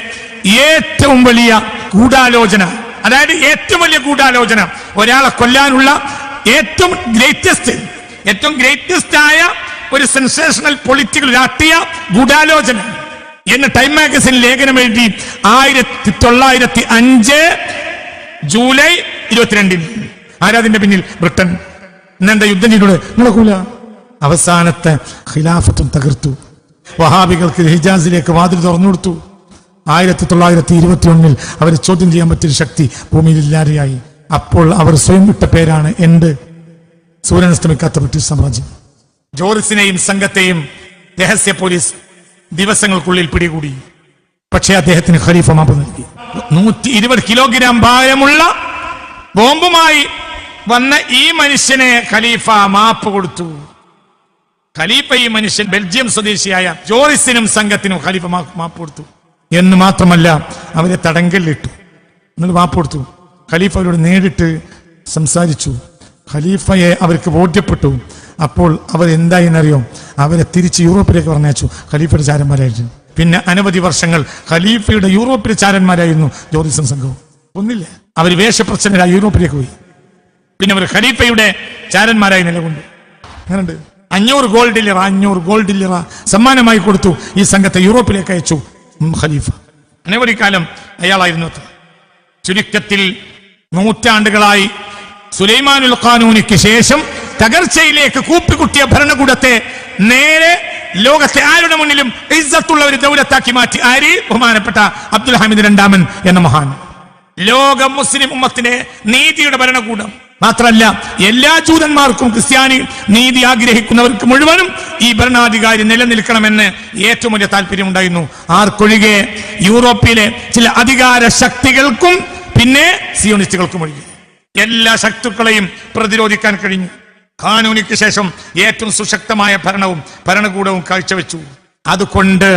ഏറ്റവും വലിയ ഗൂഢാലോചന, അതായത് ഏറ്റവും വലിയ ഗൂഢാലോചന, ഒരാളെ കൊല്ലാനുള്ള ഏറ്റവും ഗ്രേറ്റസ്റ്റ് ആയ ഒരു സെൻസേഷണൽ പൊളിറ്റിക്കൽ രാഷ്ട്രീയ ഗൂഢാലോചന എന്ന് ടൈം മാഗസിൻ ലേഖനം എഴുതി. 1905 ജൂലൈ 22-ന്. ആരാതിന്റെ പിന്നിൽ? ബ്രിട്ടൻ. ഇന്നെന്താ യുദ്ധം ചെയ്തോട്? നടക്കൂല. അവസാനത്തെ ഖിലാഫത്തും തകർത്തു. വഹാബികൾക്ക് ഹിജാസിലേക്ക് വാതിൽ തുറന്നു കൊടുത്തു. 1921 അവരെ ചോദ്യം ചെയ്യാൻ പറ്റിയ ശക്തി ഭൂമിയിൽ ഇല്ലാതെയായി. അപ്പോൾ അവർ സ്വയം വിട്ട പേരാണ് എന്ത്? സൂര്യനസ്തമിക്കാത്ത ബ്രിട്ടീഷ് സാമ്രാജ്യം. ജോറിസിനെയും സംഘത്തെയും രഹസ്യ പോലീസ് ദിവസങ്ങൾക്കുള്ളിൽ പിടികൂടി. പക്ഷേ അദ്ദേഹത്തിന് ഖലീഫ മാപ്പ് നൽകി. 120 കിലോഗ്രാം ഭാരമുള്ള ബോംബുമായി വന്ന ഈ മനുഷ്യനെ ഖലീഫ മാപ്പ് കൊടുത്തു. ഖലീഫ ഈ മനുഷ്യൻ ബെൽജിയം സ്വദേശിയായ ജോറിസിനും സംഘത്തിനും ഖലീഫ മാപ്പ് കൊടുത്തു. എന്ന് മാത്രമല്ല, അവരെ തടങ്കലിലിട്ടു. എന്നിട്ട് മാപ്പ് കൊടുത്തു. ഖലീഫ അവരോട് നേരിട്ട് സംസാരിച്ചു. ഖലീഫയെ അവർക്ക് ബോധ്യപ്പെട്ടു. അപ്പോൾ അവർ എന്തായെന്നറിയോ? അവരെ തിരിച്ച് യൂറോപ്പിലേക്ക് പറഞ്ഞയച്ചു. ഖലീഫയുടെ ചാരന്മാരായിരുന്നു. പിന്നെ അനവധി വർഷങ്ങൾ ഖലീഫയുടെ യൂറോപ്പിലെ ചാരന്മാരായിരുന്നു ജോറിസും സംഘവും. ഒന്നില്ല, അവർ വേഷപ്രച്ഛന്നരായി യൂറോപ്പിലേക്ക് പോയി. പിന്നെ അവർ ഖലീഫയുടെ ചാരന്മാരായി നിലകൊണ്ടു. അങ്ങനെയുണ്ട്. 500 ഗോൾഡ് ലിറ സമ്മാനമായി കൊടുത്തു. ഈ സംഘത്തെ യൂറോപ്പിലേക്ക് അയച്ചു ഖലീഫ. അനവധി കാലം അയാളായിരുന്നു. ചുരുക്കത്തിൽ നൂറ്റാണ്ടുകളായി സുലൈമാനുൽ ഖാനൂനിക്ക് ശേഷം തകർച്ചയിലേക്ക് കൂപ്പിക്കുട്ടിയ ഭരണകൂടത്തെ നേരെ ലോകത്തെ ആരുടെ മുന്നിലും ഇസ്സത്തുള്ള ഒരു ദൗലത്താക്കി മാറ്റി. ആര്? ബഹുമാനപ്പെട്ട അബ്ദുൽ ഹമീദ് രണ്ടാമൻ എന്ന മഹാൻ. ലോക മുസ്ലിം ഉമ്മത്തിന്റെ നീതിയുടെ ഭരണകൂടം മാത്രമല്ല, എല്ലാ ജൂതന്മാർക്കും ക്രിസ്ത്യാനി നീതി ആഗ്രഹിക്കുന്നവർക്ക് മുഴുവനും ഈ ഭരണാധികാരി നിലനിൽക്കണമെന്ന് ഏറ്റവും വലിയ താല്പര്യമുണ്ടായിരുന്നു. ആർക്കൊഴികെ? യൂറോപ്പിലെ ചില അധികാര ശക്തികൾക്കും പിന്നെ സിയോണിസ്റ്റുകൾക്കും ഒഴികെ എല്ലാ ശക്തികളെയും പ്രതിരോധിക്കാൻ കഴിഞ്ഞു. ഖാനൂനിക്ക് ശേഷം ഏറ്റവും സുശക്തമായ ഭരണകൂടവും കാഴ്ചവെച്ചു. അതുകൊണ്ട്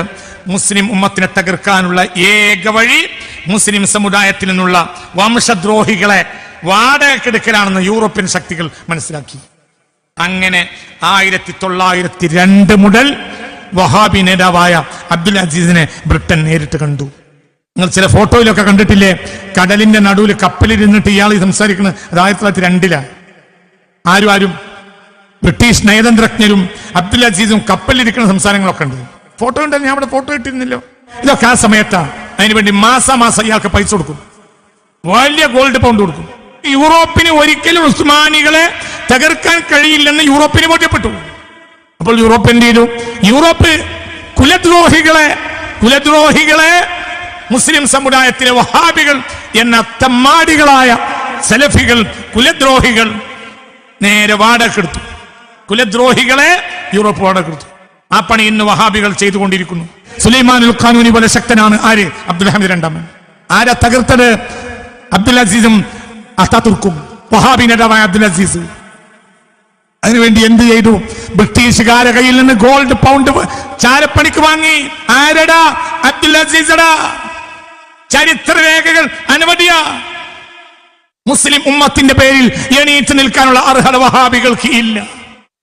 മുസ്ലിം ഉമ്മത്തിനെ തകർക്കാനുള്ള ഏക വഴി മുസ്ലിം സമുദായത്തിൽ നിന്നുള്ള വംശദ്രോഹികളെ വാടകയ്ക്കെടുക്കലാണെന്ന് യൂറോപ്യൻ ശക്തികൾ മനസ്സിലാക്കി. അങ്ങനെ 1902 മുതൽ വഹാബി നേതാവായ അബ്ദുൽ അസീസിനെ ബ്രിട്ടൻ നേരിട്ട് കണ്ടു. നിങ്ങൾ ചില ഫോട്ടോയിലൊക്കെ കണ്ടിട്ടില്ലേ? കടലിന്റെ നടുവിൽ കപ്പലിരുന്നിട്ട് ഇയാൾ സംസാരിക്കുന്നത്. അത് 1902 ആരും ബ്രിട്ടീഷ് നയതന്ത്രജ്ഞരും അബ്ദുൽ അസീസും കപ്പലിരിക്കുന്ന സംസാരങ്ങളൊക്കെ ഉണ്ട്. ഫോട്ടോ ഉണ്ടല്ലോ, ഞാൻ അവിടെ ഫോട്ടോ ഇട്ടിരുന്നല്ലോ. ഇതൊക്കെ ആ സമയത്താണ്. അതിനുവേണ്ടി മാസം ഇയാൾക്ക് പൈസ കൊടുക്കും. വലിയ ഗോൾഡ് പൗണ്ട് കൊടുക്കും. യൂറോപ്പിന് ഒരിക്കലും ഉസ്മാനികളെ തകർക്കാൻ കഴിയില്ലെന്ന് യൂറോപ്പിന് ബോധ്യപ്പെട്ടു. അപ്പോൾ യൂറോപ്പ് എന്ത് ചെയ്തു? യൂറോപ്പ് കുലദ്രോഹികളെ മുസ്ലിം സമുദായത്തിലെ വഹാബികൾ എന്ന തമ്മാടികളായ സലഫികൾ, കുലദ്രോഹികൾ നേരെ വാടകെടുത്തു. കുലദ്രോഹികളെ യൂറോപ്പ് വാടകെടുത്തു. ആ പണി ഇന്ന് വഹാബികൾ ചെയ്തുകൊണ്ടിരിക്കുന്നു. സുലൈമാനുൽ ഖാനൂനി പോലെ ശക്തനാണ് ആര്? അബ്ദുൽ ഹമീദ് രണ്ടാമൻ. ആരാ തകർത്തത്? അബ്ദുൽ അസീസും അതാതുർക്കും. വഹാബി നേതാവായ അബ്ദുൽ അസീസ്. അതിനുവേണ്ടി എന്ത് ചെയ്തു? ബ്രിട്ടീഷുകാരെ കയ്യിൽ നിന്ന് ഗോൾഡ് പൗണ്ട് ചാരപ്പണിക്ക് വാങ്ങി. ആരടാ? അബ്ദുൽ അസീസടാ. ചരിത്രരേഖകൾ അനവധിയാ. മുസ്ലിം ഉമ്മത്തിന്റെ പേരിൽ എണീറ്റ് നിൽക്കാനുള്ള അർഹത വഹാബികൾക്ക് ഇല്ല.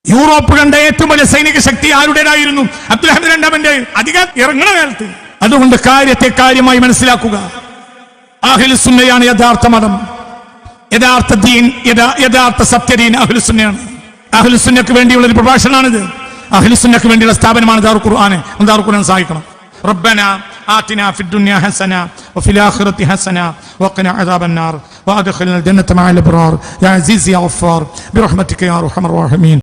യൂറോപ്പ് കണ്ട ഏറ്റവും വലിയ സൈനിക ശക്തി ആരുടേതായിരുന്നു? അബ്ദുൽ ഹമീദ് രണ്ടാമന്റെ അധികം ഇറങ്ങണ കാലത്ത്. അതുകൊണ്ട് കാര്യത്തെ കാര്യമായി മനസ്സിലാക്കുക. അഹ്ലുസ് സുന്നയാണ് യഥാർത്ഥ മതം, യഥാർത്ഥ ദീൻ, യഥാർത്ഥ സത്യദീൻ അഹ്ലുസ് സുന്നയാണ്. അഹ്ലുസ് സുന്നക്ക് വേണ്ടിയുള്ള ഒരു പ്രഭാഷണമാണിത്. അഹ്ലുസ് സുന്നക്ക് വേണ്ടിയുള്ള സ്ഥാപനമാണ് ദാറുൽ ഖുർആൻ. ദാറുൽ ഖുർആൻ സഹായിക്കണം. ربنا آتنا في الدنيا حسنة وفي الآخرة حسنة وقنا عذاب النار وأدخلنا الجنة مع الأبرار يا عزيز يا غفار برحمتك يا أرحم الراحمين.